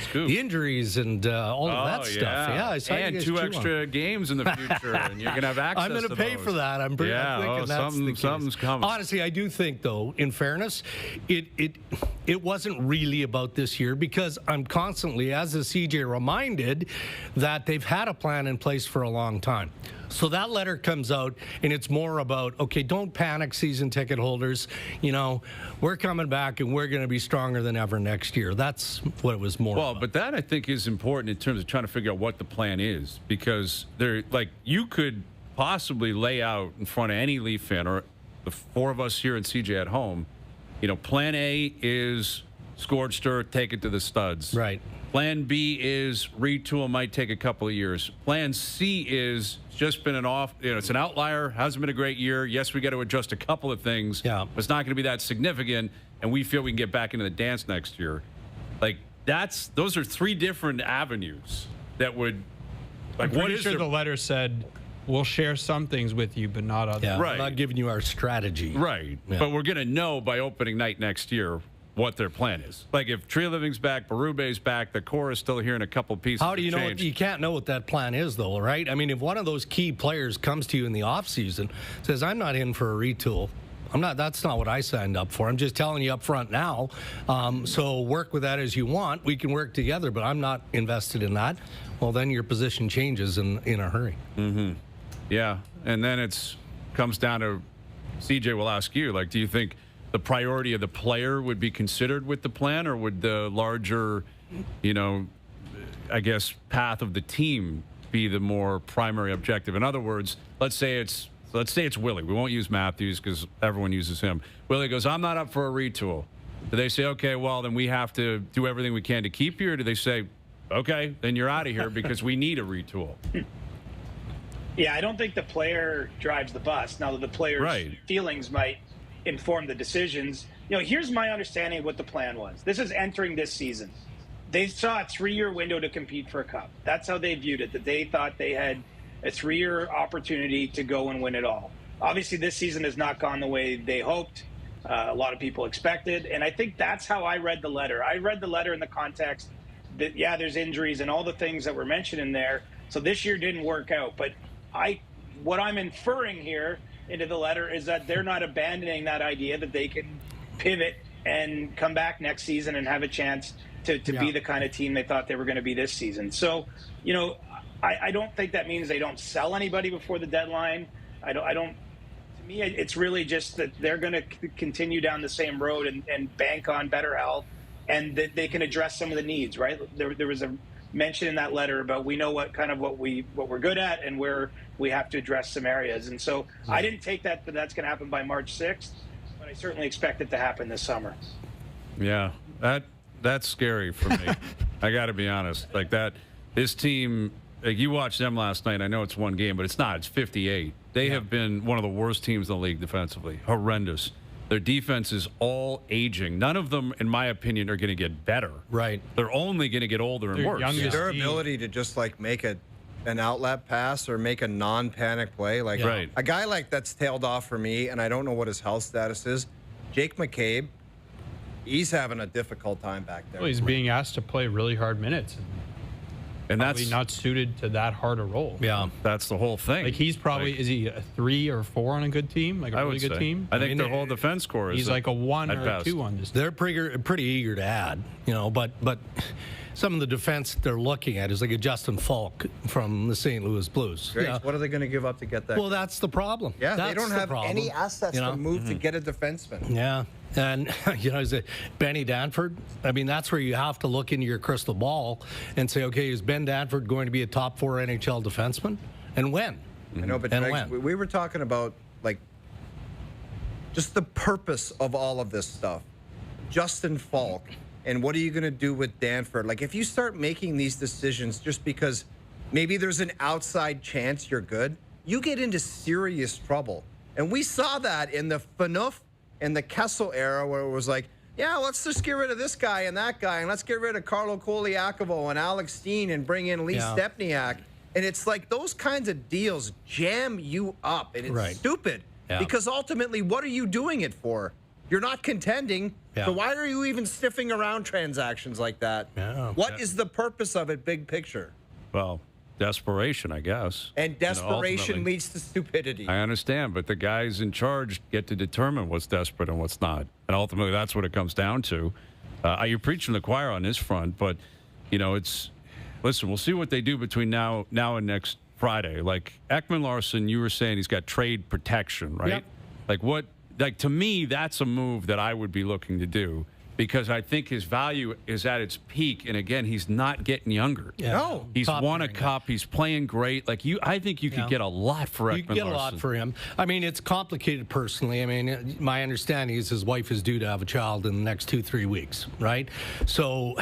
Scoop. The injuries and all of that stuff. Yeah, I saw you and guys 2 chew extra games in the future, and you're going to have access I'm going to pay those. for that. I'm thinking that's the case. Something's coming. Honestly, I do think, though, in fairness, it wasn't really about this year, because I'm constantly, as a CJ, reminded that they've had a plan in place for a long time. So that letter comes out, and it's more about, okay, don't panic, season ticket holders. You know, we're coming back, and we're going to be stronger than ever next year. That's what it was more about. But that, I think, is important in terms of trying to figure out what the plan is, because you could possibly lay out in front of any Leaf fan, or the 4 of us here in CJ at home, plan A is scored stir, take it to the studs. Right. Plan B is retool, might take a couple of years. Plan C is just been it's an outlier, hasn't been a great year. Yes, we got to adjust a couple of things. Yeah. But it's not going to be that significant, and we feel we can get back into the dance next year. Those are 3 different avenues that would. I'm pretty sure the letter said, we'll share some things with you, but not others. Yeah, Right. I'm not giving you our strategy. Right. Yeah. But we're going to know by opening night next year what their plan is. Like if Tree Living's back, Berube's back, the core is still here in a couple pieces. How do you know? Change. You can't know what that plan is, though, right? I mean, if one of those key players comes to you in the offseason, says, I'm not in for a retool. That's not what I signed up for. I'm just telling you up front now. So work with that as you want. We can work together, but I'm not invested in that. Well, then your position changes in a hurry. Mm-hmm. Yeah. And then it comes down to, CJ will ask you, do you think the priority of the player would be considered with the plan, or would the larger, path of the team be the more primary objective? In other words, let's say it's Willie. We won't use Matthews because everyone uses him. Willie goes, I'm not up for a retool. Do they say, okay, well, then we have to do everything we can to keep you? Or do they say, okay, then you're out of here because we need a retool? Yeah, I don't think the player drives the bus. Now, the player's feelings might inform the decisions. Here's my understanding of what the plan was. This is entering this season. They saw a 3-year window to compete for a cup. That's how they viewed it, that they thought they had a 3-year opportunity to go and win it all. Obviously, this season has not gone the way they hoped. A lot of people expected. And I think that's how I read the letter. I read the letter in the context that, there's injuries and all the things that were mentioned in there. So this year didn't work out. But what I'm inferring here into the letter is that they're not abandoning that idea that they can pivot and come back next season and have a chance to be the kind of team they thought they were going to be this season. So, I don't think that means they don't sell anybody before the deadline. I don't. To me, it's really just that they're going to continue down the same road and bank on better health, and that they can address some of the needs. Right? There was a mention in that letter about we know what we're good at and where we have to address some areas. And so I didn't take that that's going to happen by March 6th, but I certainly expect it to happen this summer. Yeah, that's scary for me. I got to be honest. This team. You watched them last night. I know it's one game, but it's not. It's 58. They have been one of the worst teams in the league defensively. Horrendous. Their defense is all aging. None of them, in my opinion, are going to get better. Right. They're only going to get older and worse. Their ability to just make an outlet pass or make a non-panic play. Right. A guy that's tailed off for me, and I don't know what his health status is, Jake McCabe, he's having a difficult time back there. Well, he's being asked to play really hard minutes. And that's not suited to that hard a role. Yeah, that's the whole thing. He's probably is he a 3 or 4 on a good team, a really good team? I think their whole defense core is. He's like a 1 or a 2 on this. They're pretty eager to add, but some of the defense they're looking at is like a Justin Falk from the St. Louis Blues. Great. What are they going to give up to get that? Well, that's the problem. Yeah, that's they don't have any assets to move to get a defenseman. Yeah. And, is it Benny Danford? I mean, that's where you have to look into your crystal ball and say, okay, is Ben Danford going to be a top 4 NHL defenseman? And when? I know, but we were talking about, just the purpose of all of this stuff. Justin Falk, and what are you going to do with Danford? If you start making these decisions just because maybe there's an outside chance you're good, you get into serious trouble. And we saw that in the Phaneuf and the Kessel era where it was like, yeah, let's just get rid of this guy and that guy, and let's get rid of Carlo Koliakovo and Alex Steen and bring in Lee Stepniak. And it's like those kinds of deals jam you up, and it's stupid. Yeah. Because ultimately, what are you doing it for? You're not contending, so why are you even sniffing around transactions like that? Yeah. What is the purpose of it, big picture? Well, desperation, I guess. And desperation leads to stupidity. I understand, but the guys in charge get to determine what's desperate and what's not. And ultimately, that's what it comes down to. You're preaching the choir on this front, but, it's... Listen, we'll see what they do between now and next Friday. Like, Ekman-Larsson, you were saying he's got trade protection, right? Yep. To me, that's a move that I would be looking to do because I think his value is at its peak. And again, he's not getting younger. Yeah. No. He's won a cup. He's playing great. I think you could get a lot for Ekman-Larsson. You could get a lot for him. I mean, it's complicated personally. I mean, my understanding is his wife is due to have a child in the next 2-3 weeks, right? So,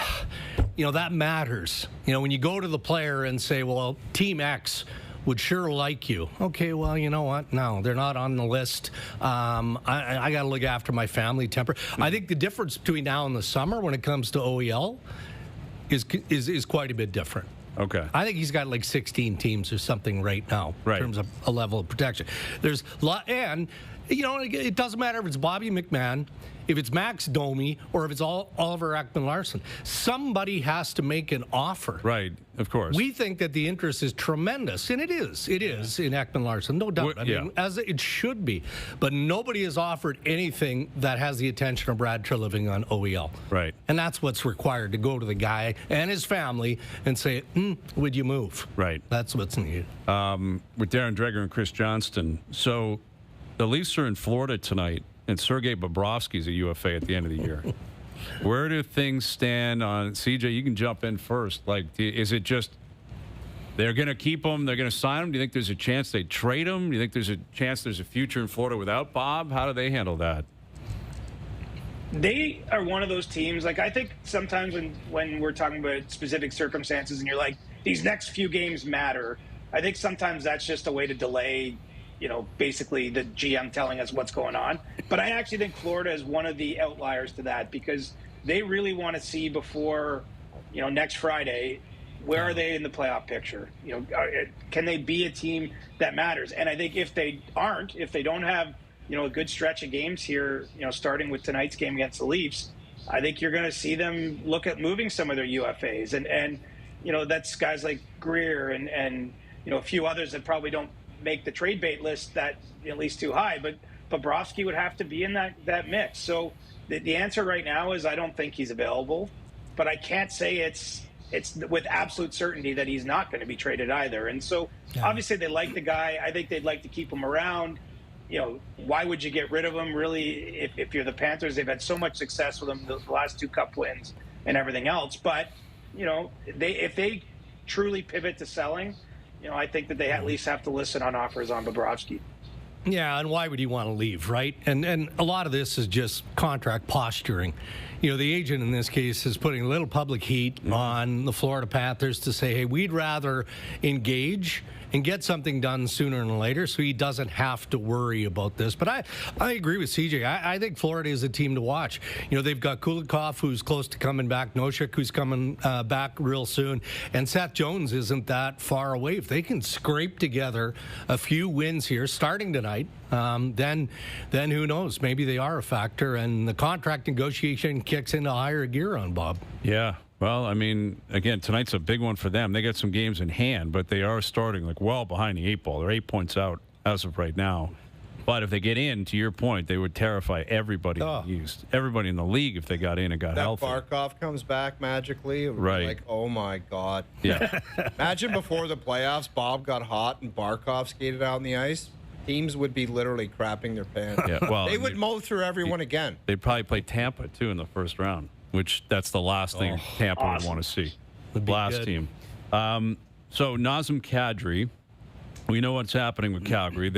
that matters. When you go to the player and say, well, Team X would sure like you. Okay, well, you know what? No, they're not on the list. I got to look after my family temper. I think the difference between now and the summer when it comes to OEL is quite a bit different. Okay. I think he's got like 16 teams or something right now in terms of a level of protection. There's a lot, and it doesn't matter if it's Bobby McMahon, if it's Max Domi, or if it's Oliver Ekman-Larsson. Somebody has to make an offer. Right, of course. We think that the interest is tremendous, and it is. It is in Ekman-Larsson, no doubt. I mean, as it should be. But nobody has offered anything that has the attention of Brad Treliving on OEL. Right. And that's what's required, to go to the guy and his family and say, would you move? Right. That's what's needed. With Darren Dreger and Chris Johnston. So the Leafs are in Florida tonight, and Sergei Bobrovsky's a UFA at the end of the year. Where do things stand on CJ? You can jump in first. Is it just they're going to keep him? They're going to sign him? Do you think there's a chance they trade him? Do you think there's a chance there's a future in Florida without Bob? How do they handle that? They are one of those teams. I think sometimes when we're talking about specific circumstances and you're like, these next few games matter, I think sometimes that's just a way to delay basically the GM telling us what's going on. But I actually think Florida is one of the outliers to that because they really want to see before, next Friday, where are they in the playoff picture? Can they be a team that matters? And I think if they don't have, a good stretch of games here, starting with tonight's game against the Leafs, I think you're going to see them look at moving some of their UFAs. And that's guys like Greer and a few others that probably don't make the trade bait list that at least too high, but Bobrovsky would have to be in that mix. So the answer right now is I don't think he's available, but I can't say it's with absolute certainty that he's not going to be traded either. And so obviously they like the guy. I think they'd like to keep him around. Why would you get rid of him really if you're the Panthers? They've had so much success with him the last 2 cup wins and everything else. But, if they truly pivot to selling, I think that they at least have to listen on offers on Bobrovsky. Yeah, and why would he want to leave, right? And a lot of this is just contract posturing. The agent in this case is putting a little public heat on the Florida Panthers to say, hey, we'd rather engage and get something done sooner than later so he doesn't have to worry about this. But I agree with CJ. I think Florida is a team to watch. They've got Kulikov, who's close to coming back, Noshik, who's coming back real soon, and Seth Jones isn't that far away. If they can scrape together a few wins here starting tonight, then who knows? Maybe they are a factor, and the contract negotiation kicks into higher gear on Bob. Yeah. Well, I mean, again, tonight's a big one for them. They got some games in hand, but they are starting well behind the 8 ball. They're 8 points out as of right now. But if they get in, to your point, they would terrify everybody in the East, everybody in the league if they got in and got healthy. Barkov comes back magically. It would be like, oh my God. Yeah. Imagine before the playoffs, Bob got hot and Barkov skated out on the ice. Teams would be literally crapping their pants. Yeah, well, they would mow through everyone again. They'd probably play Tampa, too, in the first round. Which that's the last thing Tampa would want to see. Last team. So Nazem Kadri We know what's happening with Calgary.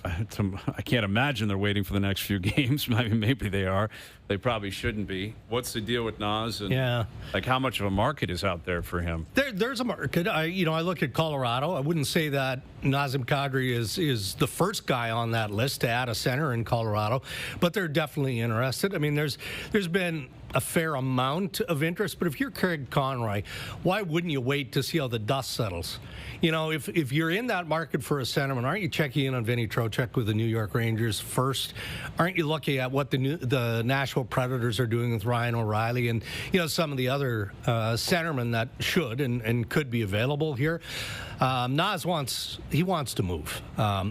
I can't imagine they're waiting for the next few games. I mean, maybe they are. They probably shouldn't be. What's the deal with Nas? And like, how much of a market is out there for him? There's a market. I look at Colorado. I wouldn't say that Nazem Kadri is the first guy on that list to add a center in Colorado, but they're definitely interested. I mean, there's been a fair amount of interest, but if you're Craig Conroy, why wouldn't you wait to see how the dust settles? You know, if you're in that market for a centerman, aren't you checking in on Vinny Trocheck with the New York Rangers first? Aren't you looking at what the Nashville Predators are doing with Ryan O'Reilly and, you know, some of the other centermen that should and could be available here? Nas wants to move.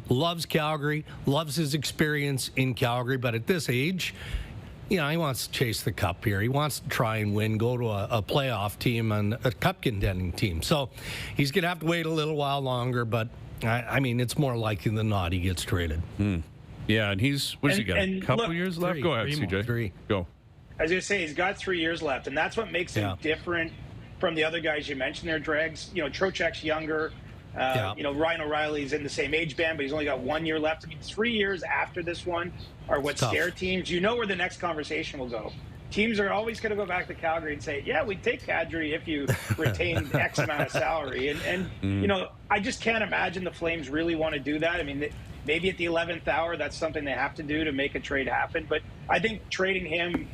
Loves Calgary, loves his experience in Calgary, but at this age, you know, he wants to chase the cup here. He wants to try and win, go to a playoff team and a cup contending team. So he's going to have to wait a little while longer, but I mean, it's more likely than not he gets traded. Yeah, and what's he got? A couple years left? Go ahead, CJ. Three. Go. I was going to say, he's got 3 years left, and that's what makes him different from the other guys you mentioned there, Dregs. You know, Trocheck's younger. You know, Ryan O'Reilly's in the same age band, but he's only got 1 year left. I mean, 3 years after this one are what scare teams. You know where the next conversation will go. Teams are always going to go back to Calgary and say, yeah, we'd take Kadri if you retain X amount of salary. And you know, I just can't imagine the Flames really want to do that. I mean, maybe at the 11th hour, that's something they have to do to make a trade happen. But I think trading him,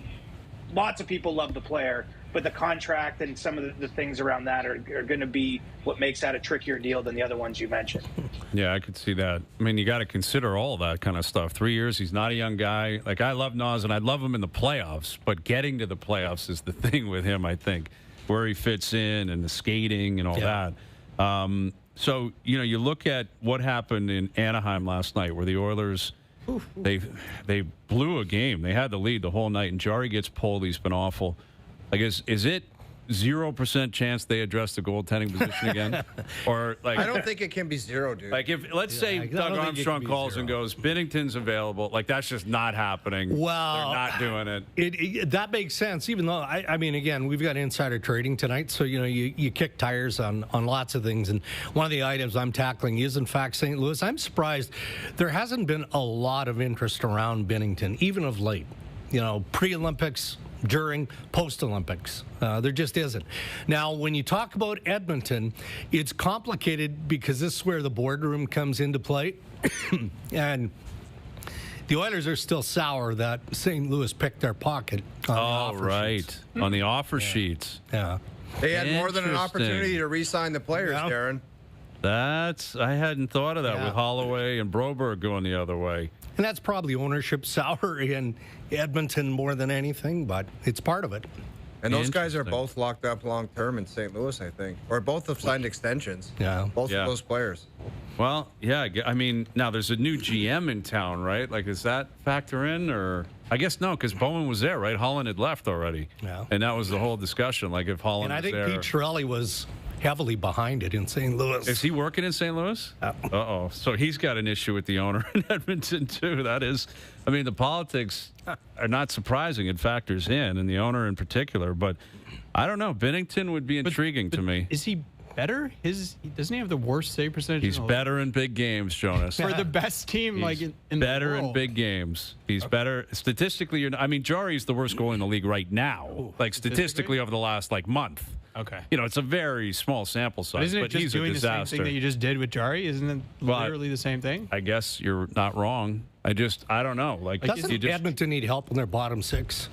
lots of people love the player, but the contract and some of the things around that are going to be what makes that a trickier deal than the other ones you mentioned. Yeah, I could see that. I mean, you got to consider all that kind of stuff. 3 years, he's not a young guy. Like, I love Nas, and I love him in the playoffs, but getting to the playoffs is the thing with him, I think, where he fits in and the skating and all that. So, you know, you look at what happened in Anaheim last night where the Oilers, they blew a game. They had the lead the whole night, and Jari gets pulled. He's been awful. Like, is it 0% chance they address the goaltending position again? Or like, I don't think it can be zero, dude. Like, if let's say Doug Armstrong calls and goes, Binnington's available, like, that's just not happening. Well, they're not doing it. That makes sense. Even though I mean, again, we've got insider trading tonight, so you know you kick tires on lots of things. And one of the items I'm tackling is in fact St. Louis. I'm surprised there hasn't been a lot of interest around Binnington, even of late. You know, pre-Olympics, during, post-Olympics. There just isn't. Now, when you talk about Edmonton, it's complicated because this is where the boardroom comes into play. And the Oilers are still sour that St. Louis picked their pocket on the offer sheets. On the offer sheets. Yeah. They had more than an opportunity to re-sign the players, Darren. I hadn't thought of that with Holloway and Broberg going the other way. And that's probably ownership sour in Edmonton more than anything, but it's part of it. And those guys are both locked up long-term in St. Louis, I think. Or both have signed extensions. Yeah. Both of those players. Well, yeah, I mean, now there's a new GM in town, right? Like, does that factor in? Or I guess no, because Bowman was there, right? Holland had left already. Yeah. And that was the whole discussion. Like, if Holland was there. And I think Pete Chiarelli was heavily behind it in St. Louis. Is he working in St. Louis? Uh-oh. So he's got an issue with the owner in Edmonton, too. That is, I mean, the politics are not surprising. It factors in, and the owner in particular. But I don't know. Binnington would be intriguing to me. Is he better? Doesn't he have the worst save percentage? He's better in big games, Jonas. For the best team, he's like in better the world. in big games. He's better statistically. I mean, Jari's the worst goalie in the league right now. Like statistically over the last month. Okay. You know, it's a very small sample size, but isn't it but just he's doing a the same disaster. thing that you just did with Jari? Isn't it literally the same thing? I guess you're not wrong. I don't know. Like, doesn't Edmonton need help in their bottom six?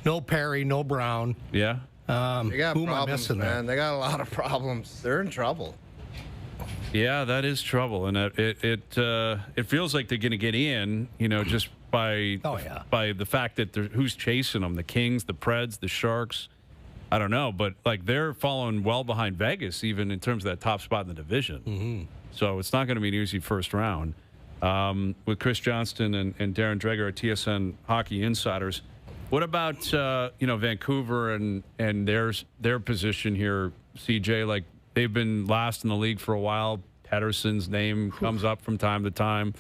No Perry, no Brown. Yeah. They got who am I problems, missing there? man. They got a lot of problems. They're in trouble. Yeah, that is trouble, and it feels like they're going to get in. You know, just by the fact that who's chasing them: the Kings, the Preds, the Sharks. I don't know, but like they're following well behind Vegas, even in terms of that top spot in the division. Mm-hmm. So it's not going to be an easy first round. With Chris Johnston and Darren Dreger, our TSN hockey insiders. What about Vancouver and their position here, CJ? Like, they've been last in the league for a while. Pettersson's name comes up from time to time.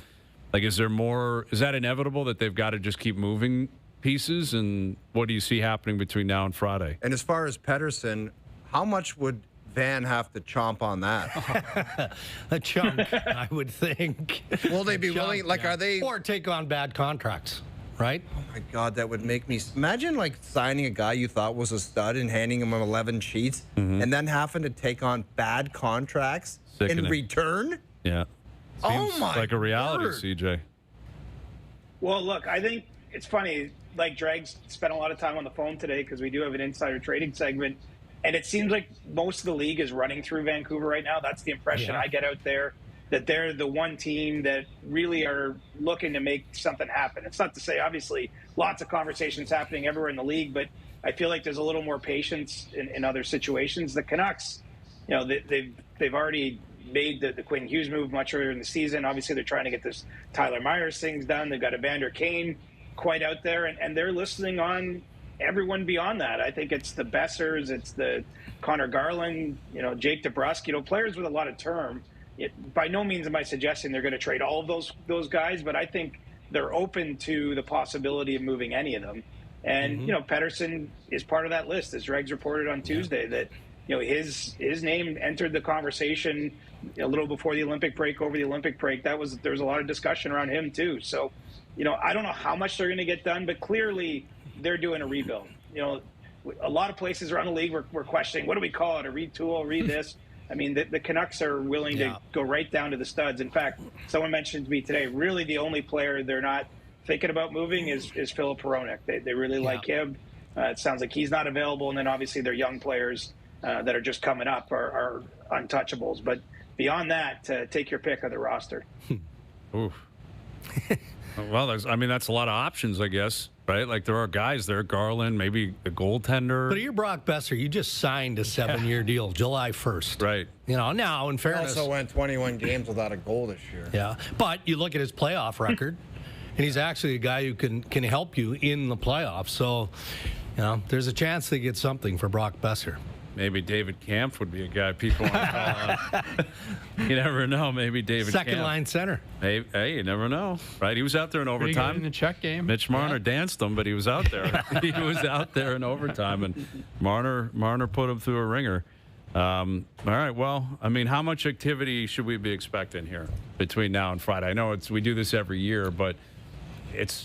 Like, is that inevitable that they've got to just keep moving pieces? And what do you see happening between now and Friday? And as far as Pettersson, how much would Van have to chomp on that? A chunk, I would think. Will they be willing? Like, yeah. are they? Or take on bad contracts, right? Oh my God, that would make me imagine like signing a guy you thought was a stud and handing him 11 sheets, and then having to take on bad contracts in return. Yeah. Oh Seems my! like a reality, word. CJ. Well, look, I think it's funny. Like Drag's spent a lot of time on the phone today because we do have an insider trading segment, and it seems like most of the league is running through Vancouver right now. That's the impression I get out there, that they're the one team that really are looking to make something happen. It's not to say, obviously, lots of conversations happening everywhere in the league, but I feel like there's a little more patience in other situations. The Canucks, you know, they've already made the Quinn Hughes move much earlier in the season. Obviously, they're trying to get this Tyler Myers things done. They've got Evander Kane quite out there, and they're listening on everyone beyond that. I think it's the Bessers, it's the Connor Garland, you know, Jake DeBrusk, you know, players with a lot of term. By no means am I suggesting they're going to trade all of those guys, but I think they're open to the possibility of moving any of them. And, you know, Pettersson is part of that list, as Regs reported on Tuesday, that, you know, his name entered the conversation a little before the Olympic break, over the Olympic break. There was a lot of discussion around him too. So, you know, I don't know how much they're going to get done, but clearly they're doing a rebuild. You know, a lot of places around the league we're questioning, what do we call it, a retool, this? I mean, the Canucks are willing to go right down to the studs. In fact, someone mentioned to me today, really the only player they're not thinking about moving is Filip Hronek. They really like him. It sounds like he's not available. And then obviously their young players that are just coming up are untouchables. But beyond that, take your pick of the roster. Oof. Well, that's a lot of options, I guess, right? Like there are guys there, Garland, maybe a goaltender. But you're Brock Besser. You just signed a 7-year deal, July 1st. Right. You know, now in fairness, Also went 21 games without a goal this year. yeah. But you look at his playoff record, and he's actually a guy who can help you in the playoffs. So, you know, there's a chance they get something for Brock Besser. Maybe David Kampf would be a guy people want to call on. You never know. Maybe David Second Kampf. line center. Hey, you never know, right? He was out there in Pretty good overtime. in the Czech game. Mitch Marner danced him, but he was out there. He was out there in overtime, and Marner put him through a ringer. All right. Well, I mean, how much activity should we be expecting here between now and Friday? I know we do this every year, but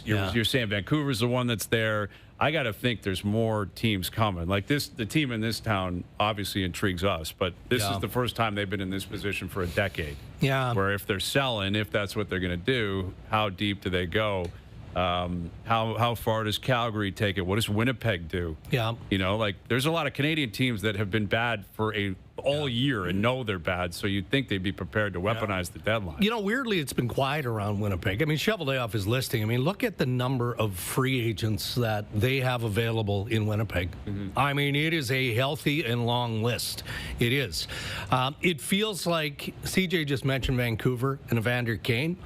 you're saying Vancouver's the one that's there. I got to think there's more teams coming. Like the team in this town obviously intrigues us, but this is the first time they've been in this position for a decade. Yeah. Where if they're selling, if that's what they're going to do, how deep do they go? How far does Calgary take it? What does Winnipeg do? Yeah. You know, like there's a lot of Canadian teams that have been bad for all year and know they're bad, so you'd think they'd be prepared to weaponize the deadline. You know, weirdly, it's been quiet around Winnipeg. I mean, Cheveldayoff is listing. I mean, look at the number of free agents that they have available in Winnipeg. I mean, it is a healthy and long list. It is. It feels like CJ just mentioned Vancouver and Evander Kane.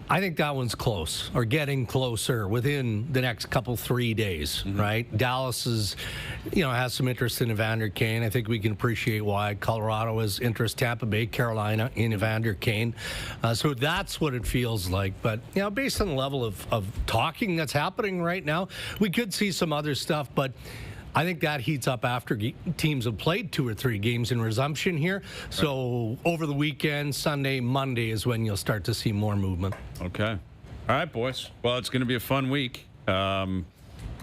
I think that one's close, or getting closer within the next 3 days, right? Dallas has some interest in Evander Kane. I think we can appreciate why. Colorado has interest, Tampa Bay, Carolina in Evander Kane. So that's what it feels like. But, you know, based on the level of talking that's happening right now, we could see some other stuff, but I think that heats up after teams have played 2 or 3 games in resumption here. So over the weekend, Sunday, Monday is when you'll start to see more movement. Okay. All right, boys. Well, it's going to be a fun week. You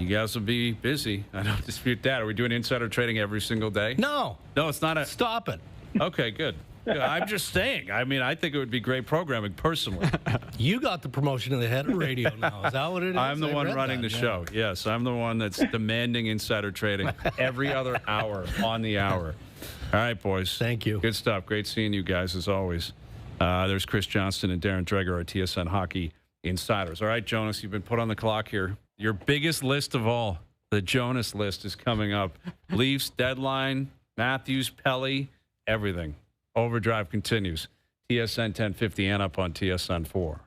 guys will be busy. I don't dispute that. Are we doing insider trading every single day? No. No, it's not. Stop it. Okay, good. Yeah, I'm just saying. I mean, I think it would be great programming, personally. You got the promotion of the head of radio now. Is that what it is? I'm the one running the show. Yes, I'm the one that's demanding insider trading every other hour on the hour. All right, boys. Thank you. Good stuff. Great seeing you guys, as always. There's Chris Johnston and Darren Dreger, our TSN Hockey Insiders. All right, Jonas, you've been put on the clock here. Your biggest list of all, the Jonas list, is coming up. Leafs, deadline, Matthews, Pelly, everything. OverDrive continues. TSN 1050 and up on TSN 4.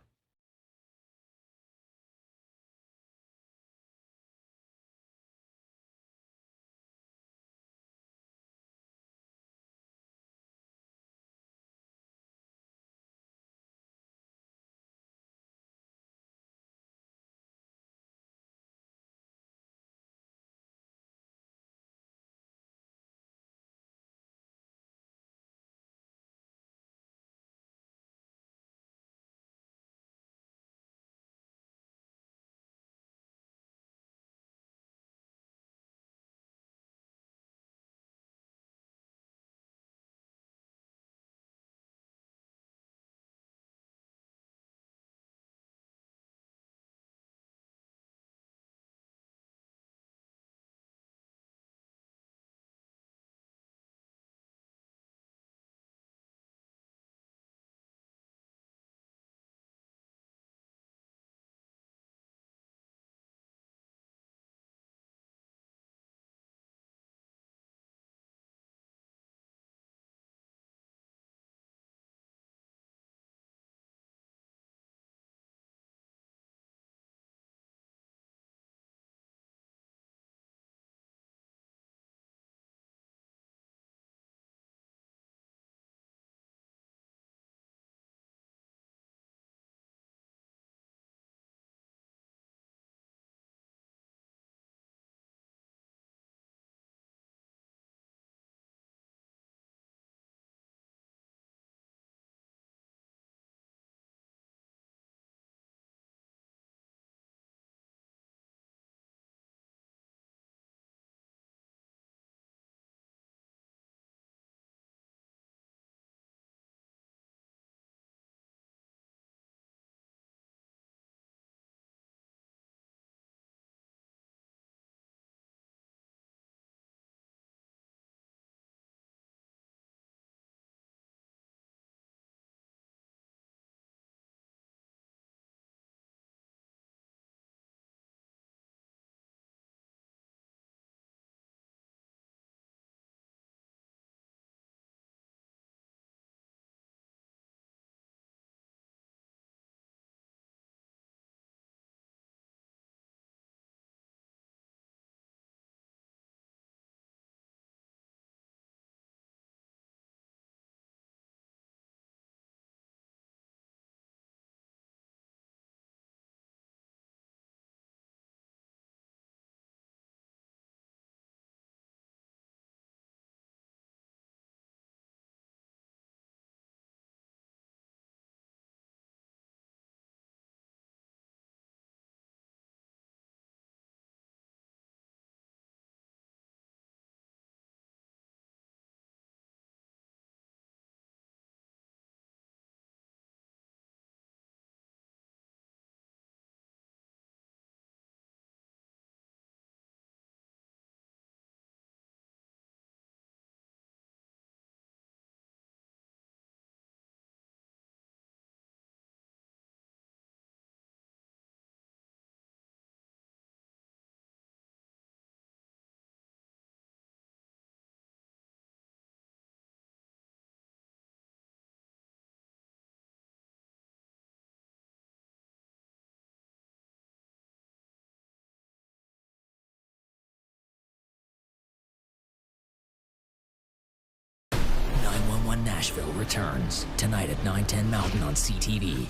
Nashville returns tonight at 9:10 Mountain on CTV.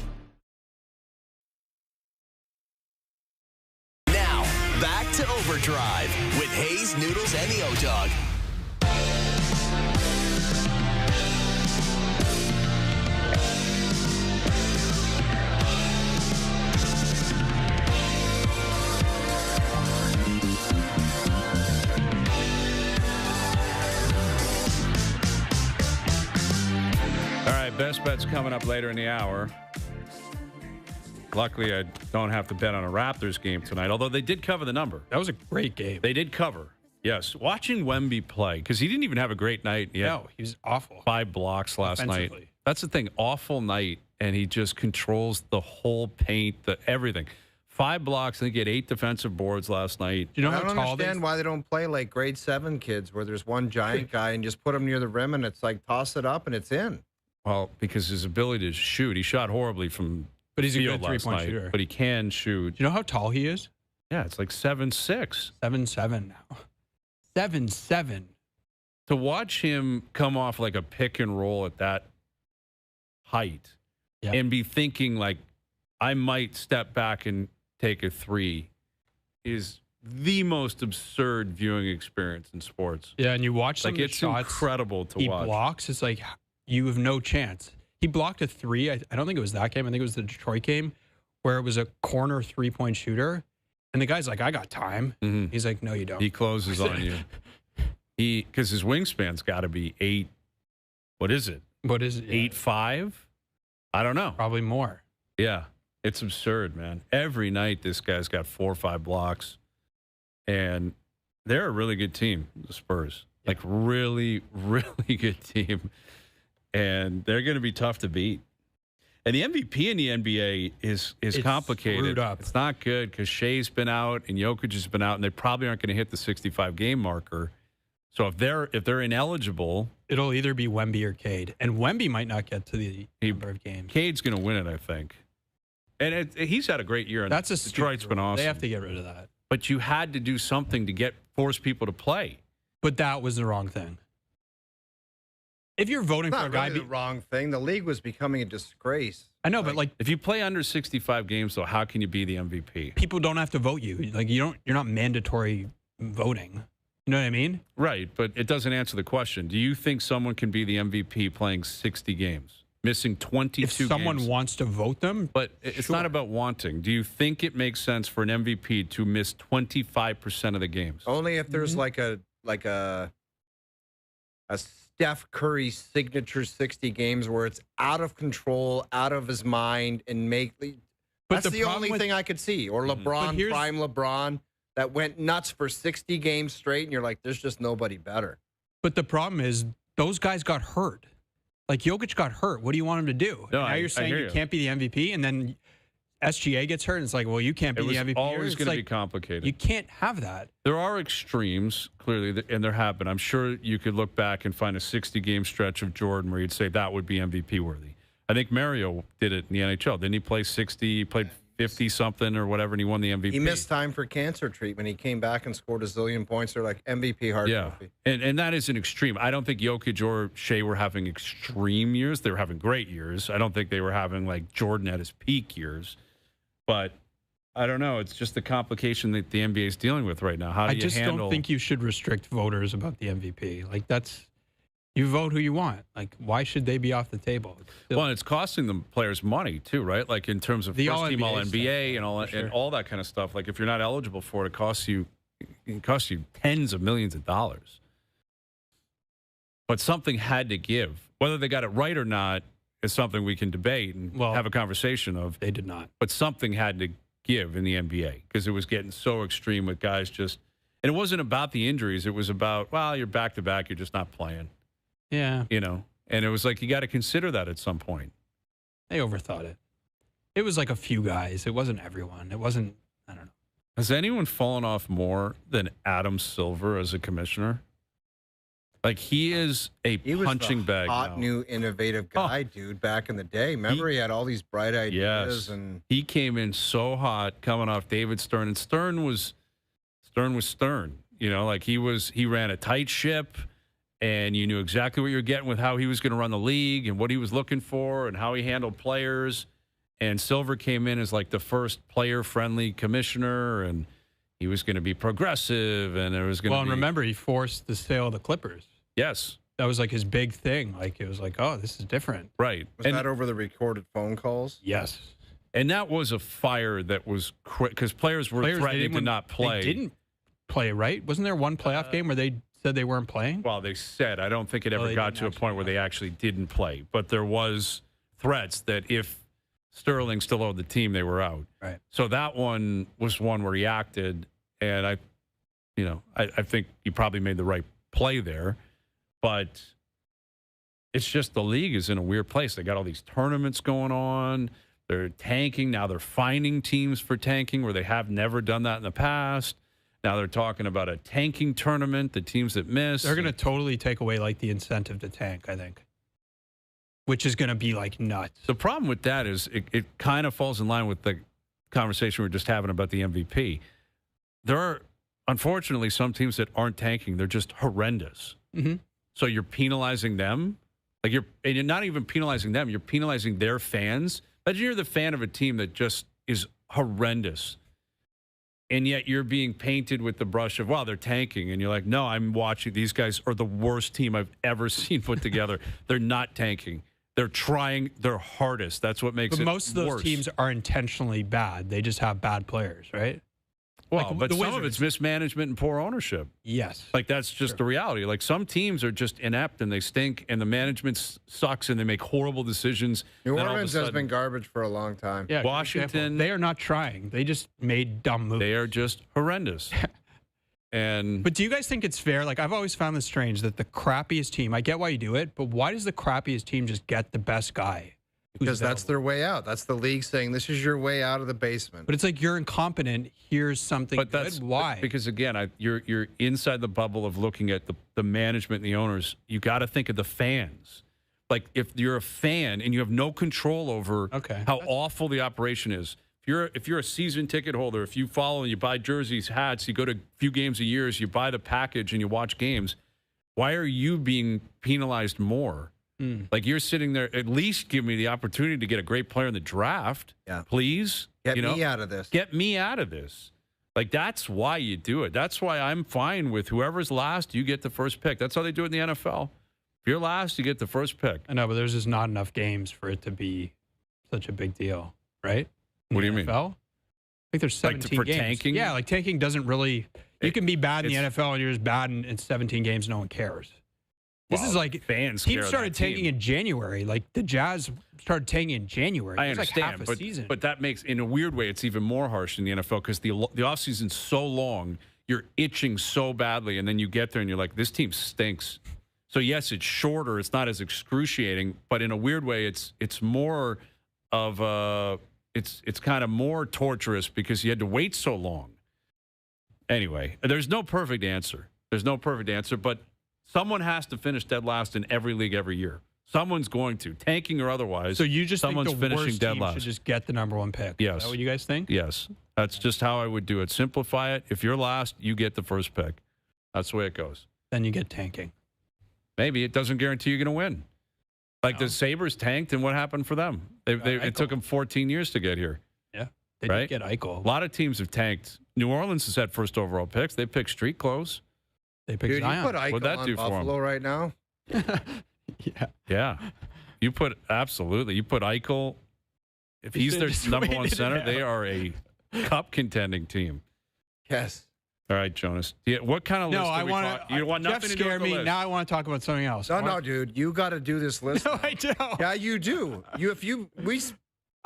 Now, back to Overdrive with Hayes, Noodles, and the O-Dog. All right, best bets coming up later in the hour. Luckily, I don't have to bet on a Raptors game tonight, although they did cover the number. That was a great game. They did cover, yes. Watching Wemby play, because he didn't even have a great night yet. No, he was awful. 5 blocks last night. That's the thing, awful night, and he just controls the whole paint, everything. 5 blocks, I think he had 8 defensive boards last night. Do you know how tall they are? I don't understand why they don't play like grade 7 kids where there's one giant guy and just put him near the rim and it's like toss it up and it's in. Well, because his ability to shoot, he shot horribly from but he's a field good three-point shooter. But he can shoot. Do you know how tall he is? Yeah, it's like 7'6". 7'7" now. 7'7". To watch him come off like a pick and roll at that height and be thinking like, I might step back and take a 3 is the most absurd viewing experience in sports. Yeah, and you watch some like of the it's shots incredible to he watch. Blocks. It's like you have no chance. He blocked a 3. I don't think it was that game. I think it was the Detroit game where it was a corner 3-point shooter. And the guy's like, I got time. Mm-hmm. He's like, no, you don't. He closes on you. Because his wingspan's got to be 8. What is it? 8'5"? I don't know. Probably more. Yeah. It's absurd, man. Every night this guy's got 4 or 5 blocks. And they're a really good team, the Spurs. Yeah. Like really, really good team. And they're going to be tough to beat. And the MVP in the NBA is complicated. Screwed up. It's not good because Shea's been out and Jokic has been out, and they probably aren't going to hit the 65-game marker. So if they're ineligible, it'll either be Wemby or Cade, and Wemby might not get to the number of games. Cade's going to win it, I think. And he's had a great year. That's a Detroit's been awesome. They have to get rid of that. But you had to do something to force people to play. But that was the wrong thing. If you're voting for a guy, the wrong thing. The league was becoming a disgrace. I know, but like if you play under 65 games, though, how can you be the MVP? People don't have to vote you. Like you're not mandatory voting. You know what I mean? Right, but it doesn't answer the question. Do you think someone can be the MVP playing 60 games, missing 22 games? If someone wants to vote them, but it's not about wanting. Do you think it makes sense for an MVP to miss 25% of the games? Only if there's like a Steph Curry signature 60 games where it's out of control, out of his mind, and that's the only thing I could see. Or LeBron, prime LeBron, that went nuts for 60 games straight, and you're like, there's just nobody better. But the problem is those guys got hurt. Like Jokic got hurt. What do you want him to do? No, now you're saying you can't be the MVP, and then SGA gets hurt, and it's like, well, you can't be the MVP. It's always going to be complicated. You can't have that. There are extremes, clearly, and there have been. I'm sure you could look back and find a 60-game stretch of Jordan where you'd say that would be MVP worthy. I think Mario did it in the NHL. Didn't he play 60? He played 50-something or whatever, and he won the MVP. He missed time for cancer treatment. He came back and scored a zillion points. They're like MVP Hart Trophy. And that is an extreme. I don't think Jokic or Shea were having extreme years. They were having great years. I don't think they were having like Jordan at his peak years. But I don't know. It's just the complication that the NBA is dealing with right now. How do you handle? I just don't think you should restrict voters about the MVP. Like you vote who you want. Like why should they be off the table? Well, it's costing the players money too, right? Like in terms of first team All NBA and all that kind of stuff. Like if you're not eligible for it, it costs you tens of millions of dollars. But something had to give. Whether they got it right or not is something we can debate and have a conversation of. They did not. But something had to give in the NBA because it was getting so extreme with guys just. And it wasn't about the injuries. It was about, well, you're back to back. You're just not playing. Yeah. You know, and it was like you got to consider that at some point. They overthought it. It was like a few guys. It wasn't everyone. It wasn't, I don't know. Has anyone fallen off more than Adam Silver as a commissioner? Like he is punching bag. Hot new innovative guy, dude. Back in the day, remember he had all these bright ideas, and he came in so hot, coming off David Stern, and Stern was Stern. You know, like he ran a tight ship, and you knew exactly what you were getting with how he was going to run the league and what he was looking for and how he handled players. And Silver came in as like the first player-friendly commissioner, and he was going to be progressive, and there was going to be... Well, and remember, he forced the sale of the Clippers. Yes. That was like his big thing. Like, it was like, oh, this is different. Right. Was that over the recorded phone calls? Yes. And that was a fire that was quick because players were threatening to not play. They didn't play, right? Wasn't there one playoff game where they said they weren't playing? Well, they said. I don't think it ever got to a point where they actually didn't play. But there was threats that if Sterling still owed the team, they were out. Right. So that one was one where he acted, and I think he probably made the right play there. But it's just the league is in a weird place. They got all these tournaments going on. They're tanking. Now they're finding teams for tanking where they have never done that in the past. Now they're talking about a tanking tournament, the teams that miss. They're going to totally take away, like, the incentive to tank, I think, which is going to be, like, nuts. The problem with that is it kind of falls in line with the conversation we were just having about the MVP. There are, unfortunately, some teams that aren't tanking. They're just horrendous. Mm-hmm. So you're penalizing them. And you're not even penalizing them. You're penalizing their fans. Imagine you're the fan of a team that just is horrendous. And yet you're being painted with the brush of, wow, they're tanking. And you're like, no, I'm watching. These guys are the worst team I've ever seen put together. They're not tanking. They're trying their hardest. That's what makes it worse. But most of those teams are intentionally bad. They just have bad players, right? Well, like but some Wizards. of it's mismanagement and poor ownership. Yes. Like, that's just the reality. Like, some teams are just inept and they stink and the management sucks and they make horrible decisions. New Orleans has been garbage for a long time. Yeah, Washington. They are not trying. They just made dumb moves. They are just horrendous. But do you guys think it's fair? Like, I've always found this strange that the crappiest team, I get why you do it, but why does the crappiest team just get the best guy? Because that's their way out. That's the league saying, this is your way out of the basement. But it's like, you're incompetent. Here's something But good. Why? Because, again, you're inside the bubble of looking at the management and the owners. You got to think of the fans. Like, if you're a fan and you have no control over how awful the operation is. If you're a season ticket holder, if you follow and you buy jerseys, hats, you go to a few games a year, you buy the package and you watch games, why are you being penalized more? Like, you're sitting there, at least give me the opportunity to get a great player in the draft. Yeah. Please. Get me out of this. Get me out of this. Like, that's why you do it. That's why I'm fine with whoever's last, you get the first pick. That's how they do it in the NFL. If you're last, you get the first pick. I know, but there's just not enough games for it to be such a big deal, right? What do you mean? I think there's 17 for games. tanking? Yeah, like, tanking doesn't really... You can be bad in the NFL and you're just bad in 17 games, no one cares. This is like fans. Teams started tanking in January. Like, the Jazz started tanking in January. I It was understand, like half a season. but that makes, in a weird way, it's even more harsh in the NFL because the offseason's so long, you're itching so badly, and then you get there and you're like, this team stinks. So yes, it's shorter, it's not as excruciating, but in a weird way, it's more of it's kind of more torturous because you had to wait so long. Anyway, there's no perfect answer. But someone has to finish dead last in every league every year. Someone's going to, tanking or otherwise. So you just someone's think the finishing worst dead team last. should just get the number one pick? Yes. Is that what you guys think? Yes. That's just how I would do it. Simplify it. If you're last, you get the first pick. That's the way it goes. Then you get tanking. Maybe it doesn't guarantee you're going to win. Like the Sabres tanked, and what happened for them? It took them 14 years to get here. Yeah. They right? did get Eichel. A lot of teams have tanked. New Orleans has had first overall picks. They picked street clothes. They picked Dude, Zion. you put Eichel What'd that on do for Buffalo him? right now? Yeah. Yeah. You put Eichel. If he's their number one center, they are a cup contending team. Yes. All right, Jonas. Yeah, what kind of list? I want to. You want Jeff nothing to do with scared the me. list. Now I want to talk about something else. No, dude. You got to do this list. No, I don't. Yeah, you do.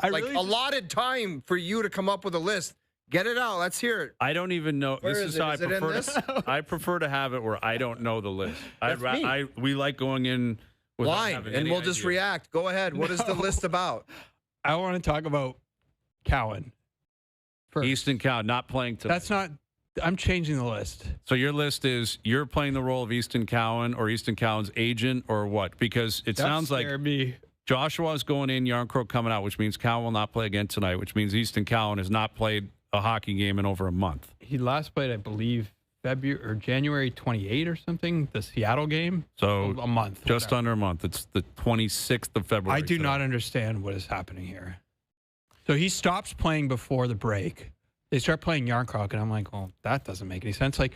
Allotted time for you to come up with a list. Get it out. Let's hear it. I don't even know. Where This is is how it? I Is it in prefer. this? I prefer to have it where I don't know the list. That's me. We like going in without Line, having and any we'll just idea. react. Go ahead. What is the list about? I want to talk about Cowan. First. Easton Cowan not playing tonight. That's not. I'm changing the list. So your list is you're playing the role of Easton Cowan or Easton Cowan's agent or what? Because it sounds like me. Joshua's going in, Yarncroke coming out, which means Cowan will not play again tonight, which means Easton Cowan has not played a hockey game in over a month. He last played, I believe, February or January 28 or something, the Seattle game. So a month. Just whatever. under a month. It's the 26th of February. I do today. not understand what is happening here. So he stops playing before the break. They start playing Yarncroc, and I'm like, well, that doesn't make any sense. Like,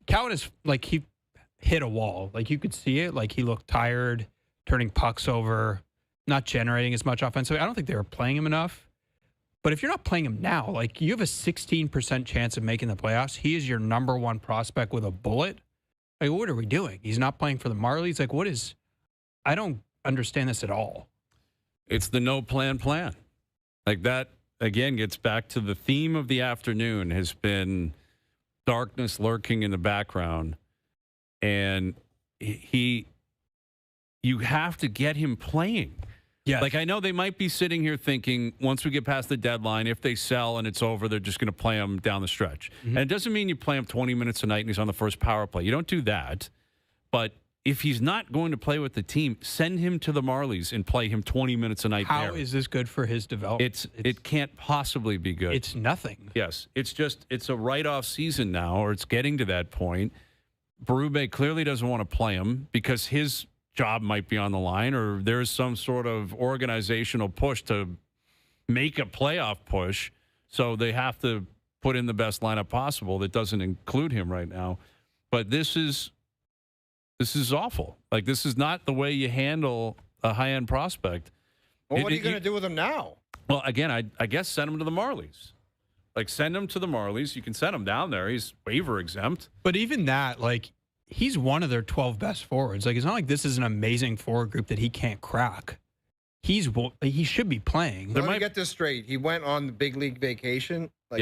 Cowan is, like, he hit a wall. Like, you could see it. Like, he looked tired, turning pucks over, not generating as much offensively. I don't think they were playing him enough. But if you're not playing him now, like, you have a 16% chance of making the playoffs. He is your number one prospect with a bullet. Like, what are we doing? He's not playing for the Marlies. Like, what is... I don't understand this at all. It's the no plan. Like that, again, gets back to the theme of the afternoon has been darkness lurking in the background. And you have to get him playing. Yeah. Like, I know they might be sitting here thinking once we get past the deadline, if they sell and it's over, they're just going to play him down the stretch. And it doesn't mean you play him 20 minutes a night and he's on the first power play. You don't do that. But if he's not going to play with the team, send him to the Marlies and play him 20 minutes a night. How is this good for his development? It can't possibly be good. It's nothing. Yes. It's a write-off season now, or it's getting to that point. Berube clearly doesn't want to play him because his job might be on the line, or there's some sort of organizational push to make a playoff push. So they have to put in the best lineup possible that doesn't include him right now. But this is awful. Like, this is not the way you handle a high-end prospect. Well, what are you going to do with him now? Well, again, I guess send him to the Marlies. Like, send him to the Marlies. You can send him down there. He's waiver exempt. But even that, like, he's one of their 12 best forwards. Like, it's not like this is an amazing forward group that he can't crack. He should be playing. Let me get this straight. He went on the big league vacation. Like,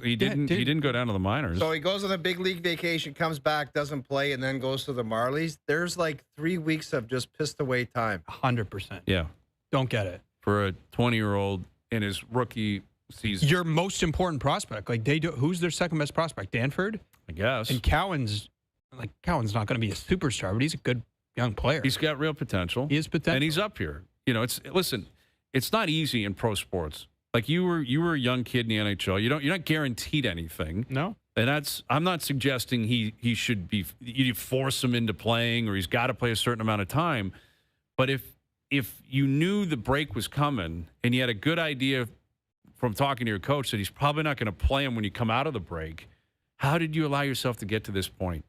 he didn't go down to the minors. So he goes on the big league vacation, comes back, doesn't play, and then goes to the Marlies. There's like 3 weeks of just pissed away time. 100%. Yeah. Don't get it. For a 20-year-old in his rookie season. Your most important prospect. Like, who's their second best prospect? Danford? I guess. And Cowan's not going to be a superstar, but he's a good young player. He's got real potential. He has potential. And he's up here. You know, it's not easy in pro sports. Like, you were a young kid in the NHL. You're not guaranteed anything. No. And I'm not suggesting he should be, you force him into playing or he's got to play a certain amount of time. But if you knew the break was coming and you had a good idea from talking to your coach that he's probably not going to play him when you come out of the break, how did you allow yourself to get to this point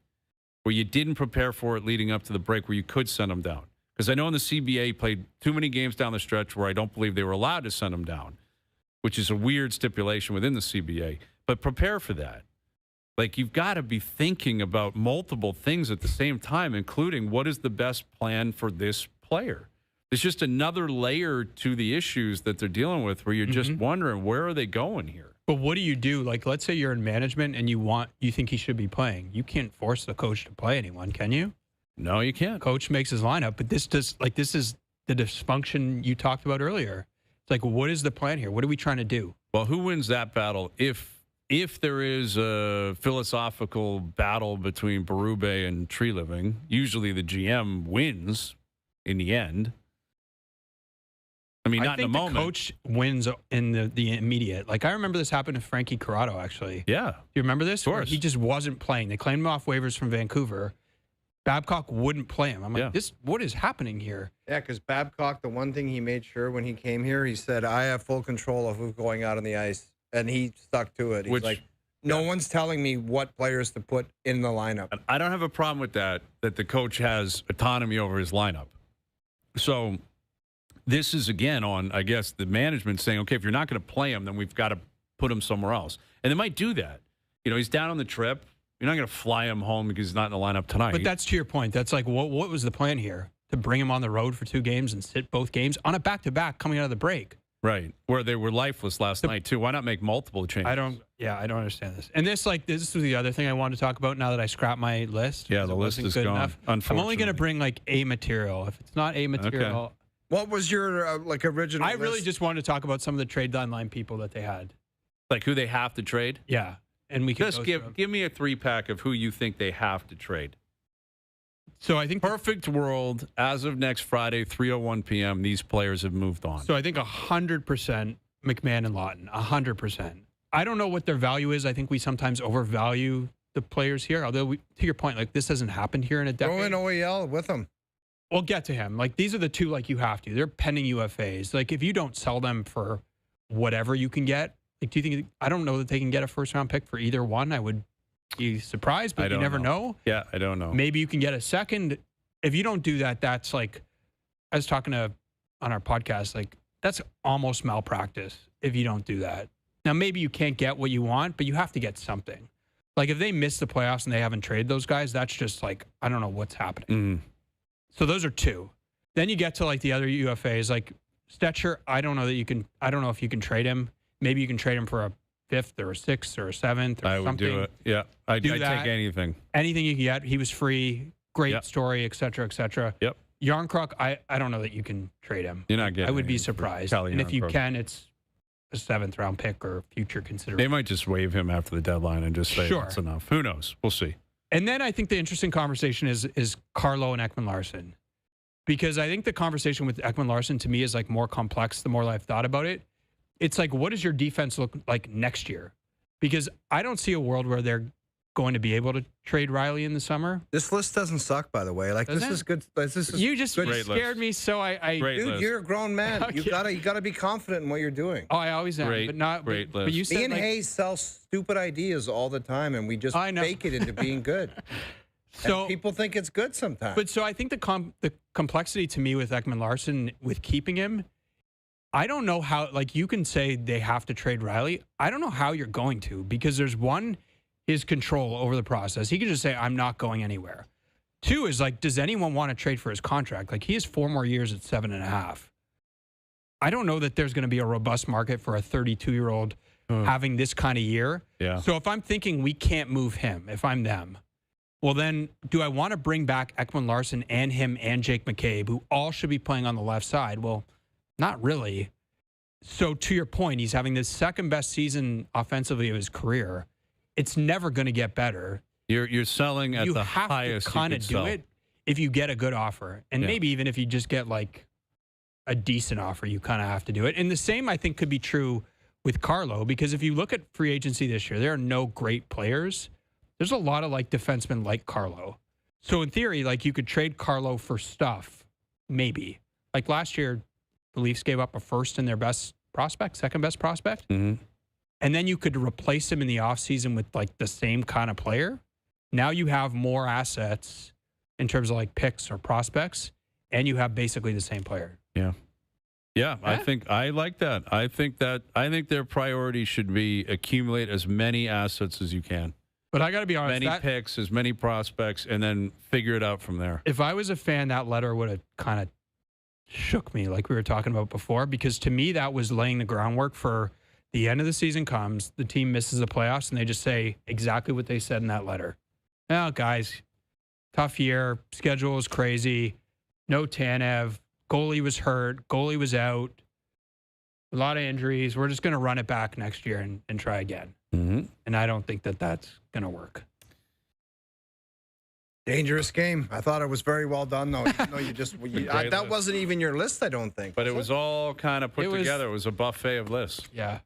where you didn't prepare for it leading up to the break where you could send him down? Because I know in the CBA he played too many games down the stretch where I don't believe they were allowed to send him down, which is a weird stipulation within the CBA. But prepare for that. Like, you've got to be thinking about multiple things at the same time, including what is the best plan for this player. There's just another layer to the issues that they're dealing with where you're just wondering, where are they going here? But what do you do? Like, let's say you're in management and you think he should be playing. You can't force the coach to play anyone, can you? No, you can't. Coach makes his lineup, but this is the dysfunction you talked about earlier. It's like, what is the plan here? What are we trying to do? Well, who wins that battle if there is a philosophical battle between Berube and Tree Living? Usually the GM wins in the end. I mean, not in the moment. The coach wins in the immediate. Like, I remember this happened to Frankie Corrado, actually. Yeah. Do you remember this? Of course. He just wasn't playing. They claimed him off waivers from Vancouver. Babcock wouldn't play him. I'm like, what is happening here? Yeah, because Babcock, the one thing he made sure when he came here, he said, I have full control of who's going out on the ice. And he stuck to it. He's like, no one's telling me what players to put in the lineup. I don't have a problem with that the coach has autonomy over his lineup. So this is, again, on, I guess, the management saying, okay, if you're not going to play him, then we've got to put him somewhere else. And they might do that. You know, he's down on the trip. You're not going to fly him home because he's not in the lineup tonight. But that's to your point. That's like, what was the plan here? To bring him on the road for 2 games and sit both games on a back-to-back coming out of the break. Right. Where they were lifeless last night, too. Why not make multiple changes? I don't understand this. And this was the other thing I wanted to talk about now that I scrapped my list. Yeah, the list is gone, enough. I'm only going to bring, like, A material. If it's not A material. Okay. What was your, original I really list? just wanted to talk about some of the trade deadline people that they had. Like who they have to trade? Yeah. And we can just give me a 3-pack of who you think they have to trade. So I think perfect world as of next Friday, 3:01 p.m. These players have moved on. So I think 100% McMahon and Lawton, 100%. I don't know what their value is. I think we sometimes overvalue the players here. Although, to your point, like this hasn't happened here in a decade. Throw in OEL with them. We'll get to him. Like these are the two, like you have to. They're pending UFAs. Like if you don't sell them for whatever you can get, like do you think? I don't know that they can get a first-round pick for either one. I would be surprised, but you never know. Yeah, I don't know. Maybe you can get a second. If you don't do that, that's like I was talking to on our podcast. Like that's almost malpractice if you don't do that. Now maybe you can't get what you want, but you have to get something. Like if they miss the playoffs and they haven't traded those guys, that's just like I don't know what's happening. So those are two. Then you get to like the other UFAs, like Stetcher. I don't know if you can trade him. Maybe you can trade him for a 5th or a 6th or a 7th or I something. would do it. Yeah, I'd take anything. Anything you can get. He was free. Great story, et cetera, et cetera. Yep. Yarncroc, I don't know that you can trade him. You're not getting. I would be surprised. And if you can, it's a 7th-round pick or future consideration. They might just waive him after the deadline and just say that's enough. Who knows? We'll see. And then I think the interesting conversation is Carlo and Ekman-Larsson. Because I think the conversation with Ekman-Larsson to me is like more complex the more I've thought about it. It's like, what does your defense look like next year? Because I don't see a world where they're going to be able to trade Riley in the summer. This list doesn't suck, by the way. Like this is good. This is you just scared me, so dude, you're a grown man. Okay. You gotta be confident in what you're doing. Oh, I always am, but not. But you said me and Hayes sell stupid ideas all the time, and we just fake it into being good. So and people think it's good sometimes. But so I think the complexity to me with Ekman-Larsson with keeping him, I don't know how. Like you can say they have to trade Riley. I don't know how you're going to because there's one. His control over the process. He could just say, I'm not going anywhere. 2 is like, does anyone want to trade for his contract? Like he has 4 more years at 7.5. I don't know that there's going to be a robust market for a 32-year-old having this kind of year. Yeah. So if I'm thinking we can't move him, if I'm them, well then do I want to bring back Ekman-Larsson and him and Jake McCabe, who all should be playing on the left side? Well, not really. So to your point, he's having the second best season offensively of his career. It's never going to get better. You're selling at the highest you have to kind of do it if you get a good offer. And maybe even if you just get like a decent offer, you kind of have to do it. And the same, I think, could be true with Carlo, because if you look at free agency this year, there are no great players. There's a lot of like defensemen like Carlo. So in theory, like you could trade Carlo for stuff, maybe. Like last year, the Leafs gave up a first in their best prospect, second best prospect. Mm-hmm. And then you could replace him in the offseason with like the same kind of player. Now you have more assets in terms of like picks or prospects, and you have basically the same player. Yeah. Yeah, I think I like that. I think their priority should be accumulate as many assets as you can. But I got to be honest, many picks, as many prospects, and then figure it out from there. If I was a fan, that letter would have kind of shook me like we were talking about before, because to me that was laying the groundwork for the end of the season comes, the team misses the playoffs, and they just say exactly what they said in that letter. Now, guys, tough year. Schedule is crazy. No Tanev. Goalie was hurt. Goalie was out. A lot of injuries. We're just going to run it back next year and try again. Mm-hmm. And I don't think that that's going to work. Dangerous game. I thought it was very well done, though. Even though that wasn't even your list, I don't think. But it was all kind of put together. It was a buffet of lists. Yeah.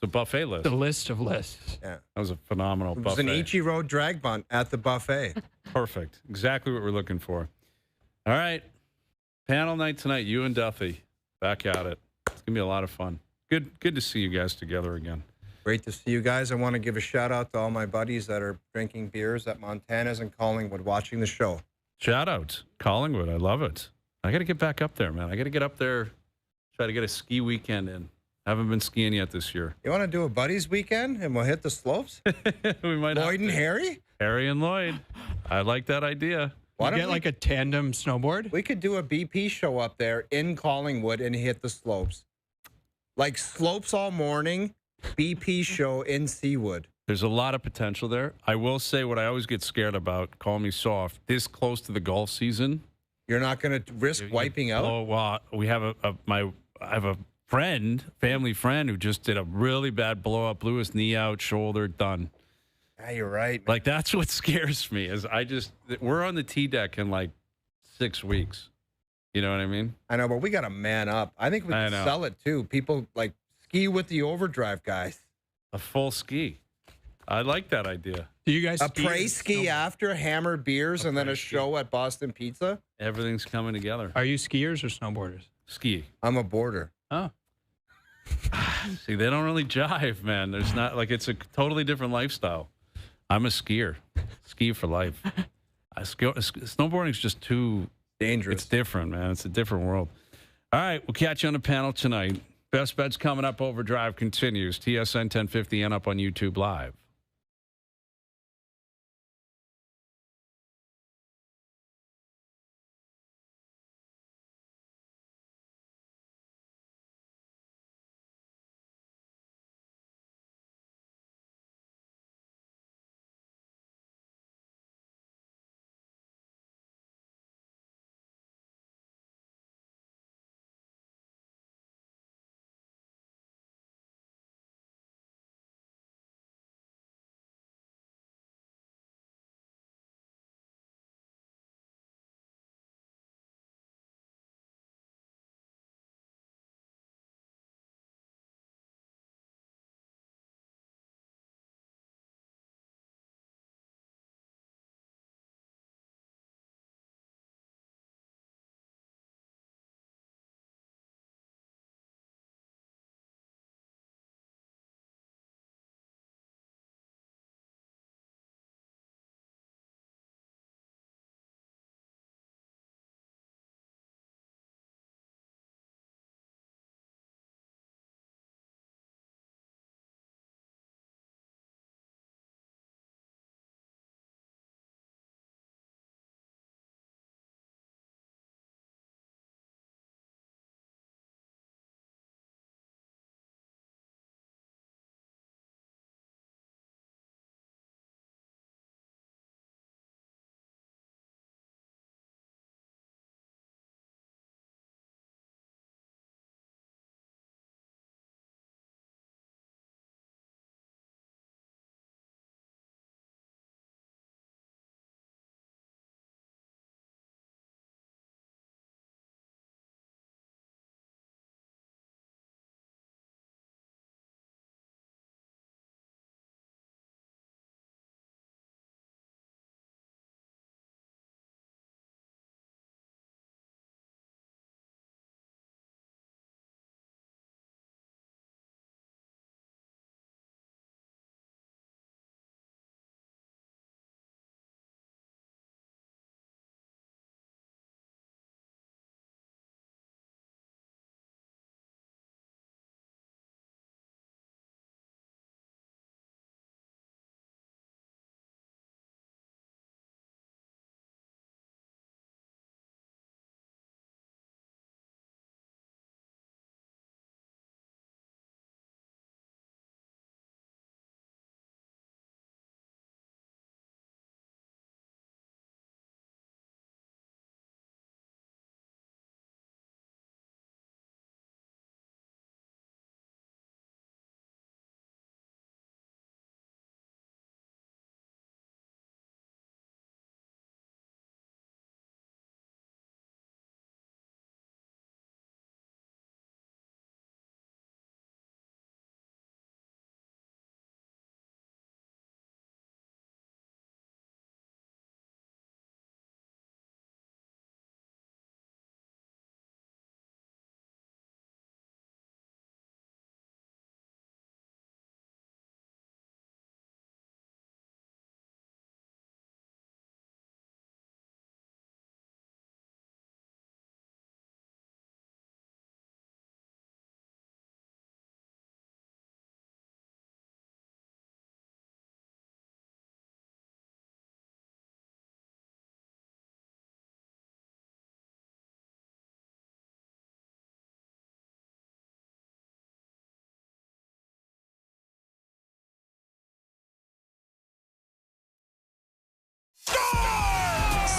It's a buffet list. The list of lists. Yeah. That was a phenomenal buffet. It was an Ichiro drag bunt at the buffet. Perfect. Exactly what we're looking for. All right. Panel night tonight. You and Duffy back at it. It's going to be a lot of fun. Good to see you guys together again. Great to see you guys. I want to give a shout out to all my buddies that are drinking beers at Montana's and Collingwood watching the show. Shout out. Collingwood. I love it. I got to get back up there, man. I got to get up there, try to get a ski weekend in. Haven't been skiing yet this year. You want to do a buddies weekend and we'll hit the slopes? We might. Lloyd and Harry? Harry and Lloyd. I like that idea. Why don't we get like a tandem snowboard? We could do a BP show up there in Collingwood and hit the slopes. Like slopes all morning, BP show in Seawood. There's a lot of potential there. I will say what I always get scared about, call me soft, this close to the golf season. You're not going to risk wiping out? Oh, well, we have I have a family friend who just did a really bad blow up, blew his knee out, shoulder, done. Yeah, you're right, man. Like, that's what scares me is we're on the tee deck in like 6 weeks. You know what I mean? I know, but we got to man up. I think we can sell it too. People like ski with the OverDrive guys. A full ski. I like that idea. Do you guys A pre-ski after, hammer beers, and then a show at Boston Pizza? Everything's coming together. Are you skiers or snowboarders? Ski. I'm a boarder. Oh. See, they don't really jive, man. There's not like it's a totally different lifestyle. I'm a skier. Ski for life. Snowboarding's just too dangerous. It's different, man. It's a different world. All right, we'll catch you on the panel tonight. Best bets coming up. OverDrive continues. TSN 1050 and up on YouTube Live.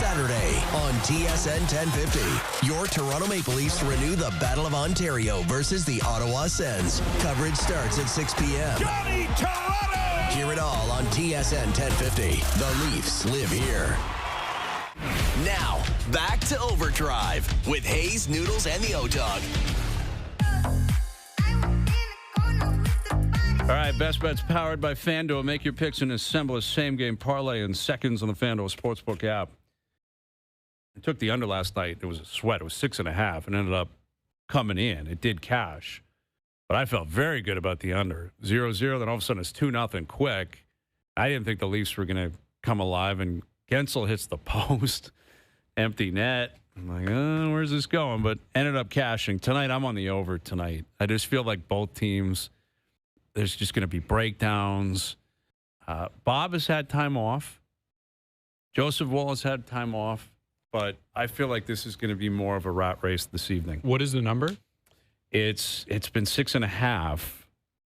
Saturday on TSN 1050. Your Toronto Maple Leafs renew the Battle of Ontario versus the Ottawa Sens. Coverage starts at 6 p.m. Johnny Toronto! Hear it all on TSN 1050. The Leafs live here. Now, back to OverDrive with Hayes, Noodles, and the O-Dog. All right, Best Bets powered by FanDuel. Make your picks and assemble a same-game parlay in seconds on the FanDuel Sportsbook app. I took the under last night. It was a sweat. It was 6.5 and ended up coming in. It did cash. But I felt very good about the under. 0-0, then all of a sudden it's 2-0 quick. I didn't think the Leafs were going to come alive, and Gensel hits the post. Empty net. I'm like, where's this going? But ended up cashing. Tonight, I'm on the over tonight. I just feel like both teams, there's just going to be breakdowns. Bob has had time off. Joseph Woll has had time off. But I feel like this is going to be more of a rat race this evening. What is the number? It's been 6.5,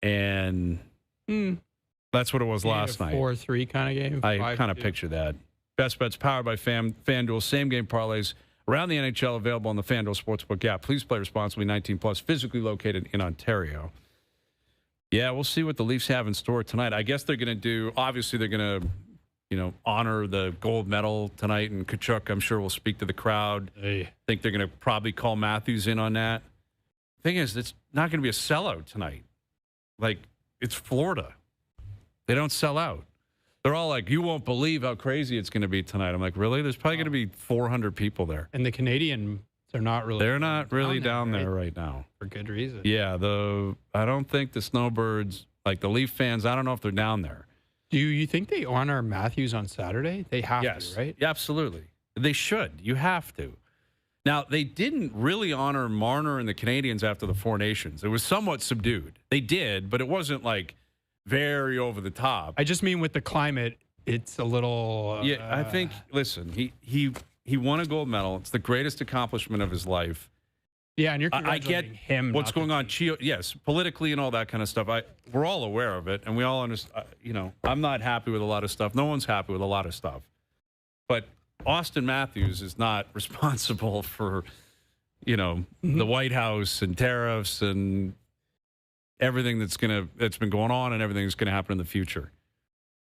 and that's what it was last night. 4-3 kind of game. I kind of picture that. Best Bets powered by FanDuel. Same game parlays around the NHL available on the FanDuel Sportsbook app. Please play responsibly. 18 plus. Physically located in Ontario. Yeah, we'll see what the Leafs have in store tonight. I guess they're going to do. Obviously, they're going to, honor the gold medal tonight, and Tkachuk, I'm sure, will speak to the crowd. Hey. I think they're going to probably call Matthews in on that. Thing is, it's not going to be a sellout tonight. Like, it's Florida. They don't sell out. They're all like, you won't believe how crazy it's going to be tonight. I'm like, really? There's probably going to be 400 people there. And the Canadians are not really. They're not really down there right now. For good reason. Yeah, I don't think the Snowbirds, like the Leaf fans, I don't know if they're down there. Do you think they honor Matthews on Saturday? They have to, right? Yeah, absolutely. They should. You have to. Now, they didn't really honor Marner and the Canadians after the Four Nations. It was somewhat subdued. They did, but it wasn't like very over the top. I just mean with the climate, it's a little. I think. Listen, he won a gold medal. It's the greatest accomplishment of his life. Yeah, and you're I get him. What's going on? Yes, politically and all that kind of stuff. We're all aware of it, and we all understand. I'm not happy with a lot of stuff. No one's happy with a lot of stuff. But Austin Matthews is not responsible for, the White House and tariffs and everything that's been going on and everything that's gonna happen in the future.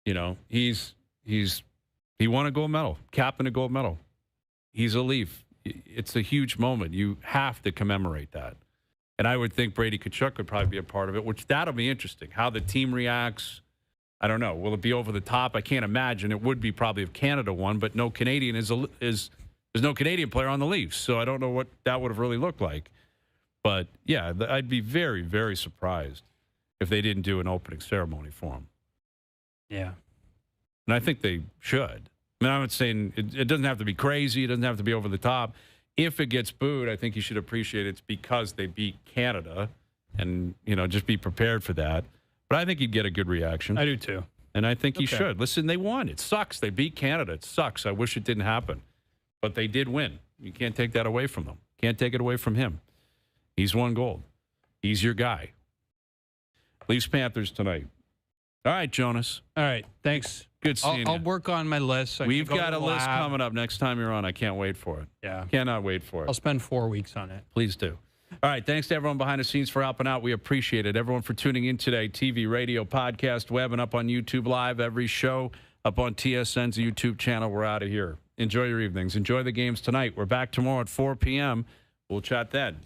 He won a gold medal, capping a gold medal. He's a Leaf. It's a huge moment. You have to commemorate that. And I would think Brady Tkachuk could probably be a part of it, which that'll be interesting. How the team reacts, I don't know. Will it be over the top? I can't imagine. It would be probably if Canada won, but no Canadian there's no Canadian player on the Leafs, so I don't know what that would have really looked like. But yeah, I'd be very, very surprised if they didn't do an opening ceremony for him. Yeah, and I think they should. I mean, I'm not saying it doesn't have to be crazy. It doesn't have to be over the top. If it gets booed, I think you should appreciate it's because they beat Canada, and just be prepared for that. But I think he'd get a good reaction. I do too. And I think he should. Listen, they won. It sucks. They beat Canada. It sucks. I wish it didn't happen. But they did win. You can't take that away from them. Can't take it away from him. He's won gold. He's your guy. Leafs Panthers tonight. All right, Jonas. All right. Thanks. Good seeing you. I'll work on my list. We've got a list coming up next time you're on. I can't wait for it. Yeah. Cannot wait for it. I'll spend 4 weeks on it. Please do. All right. Thanks to everyone behind the scenes for helping out. We appreciate it. Everyone for tuning in today. TV, radio, podcast, web, and up on YouTube Live. Every show up on TSN's YouTube channel. We're out of here. Enjoy your evenings. Enjoy the games tonight. We're back tomorrow at 4 p.m. We'll chat then.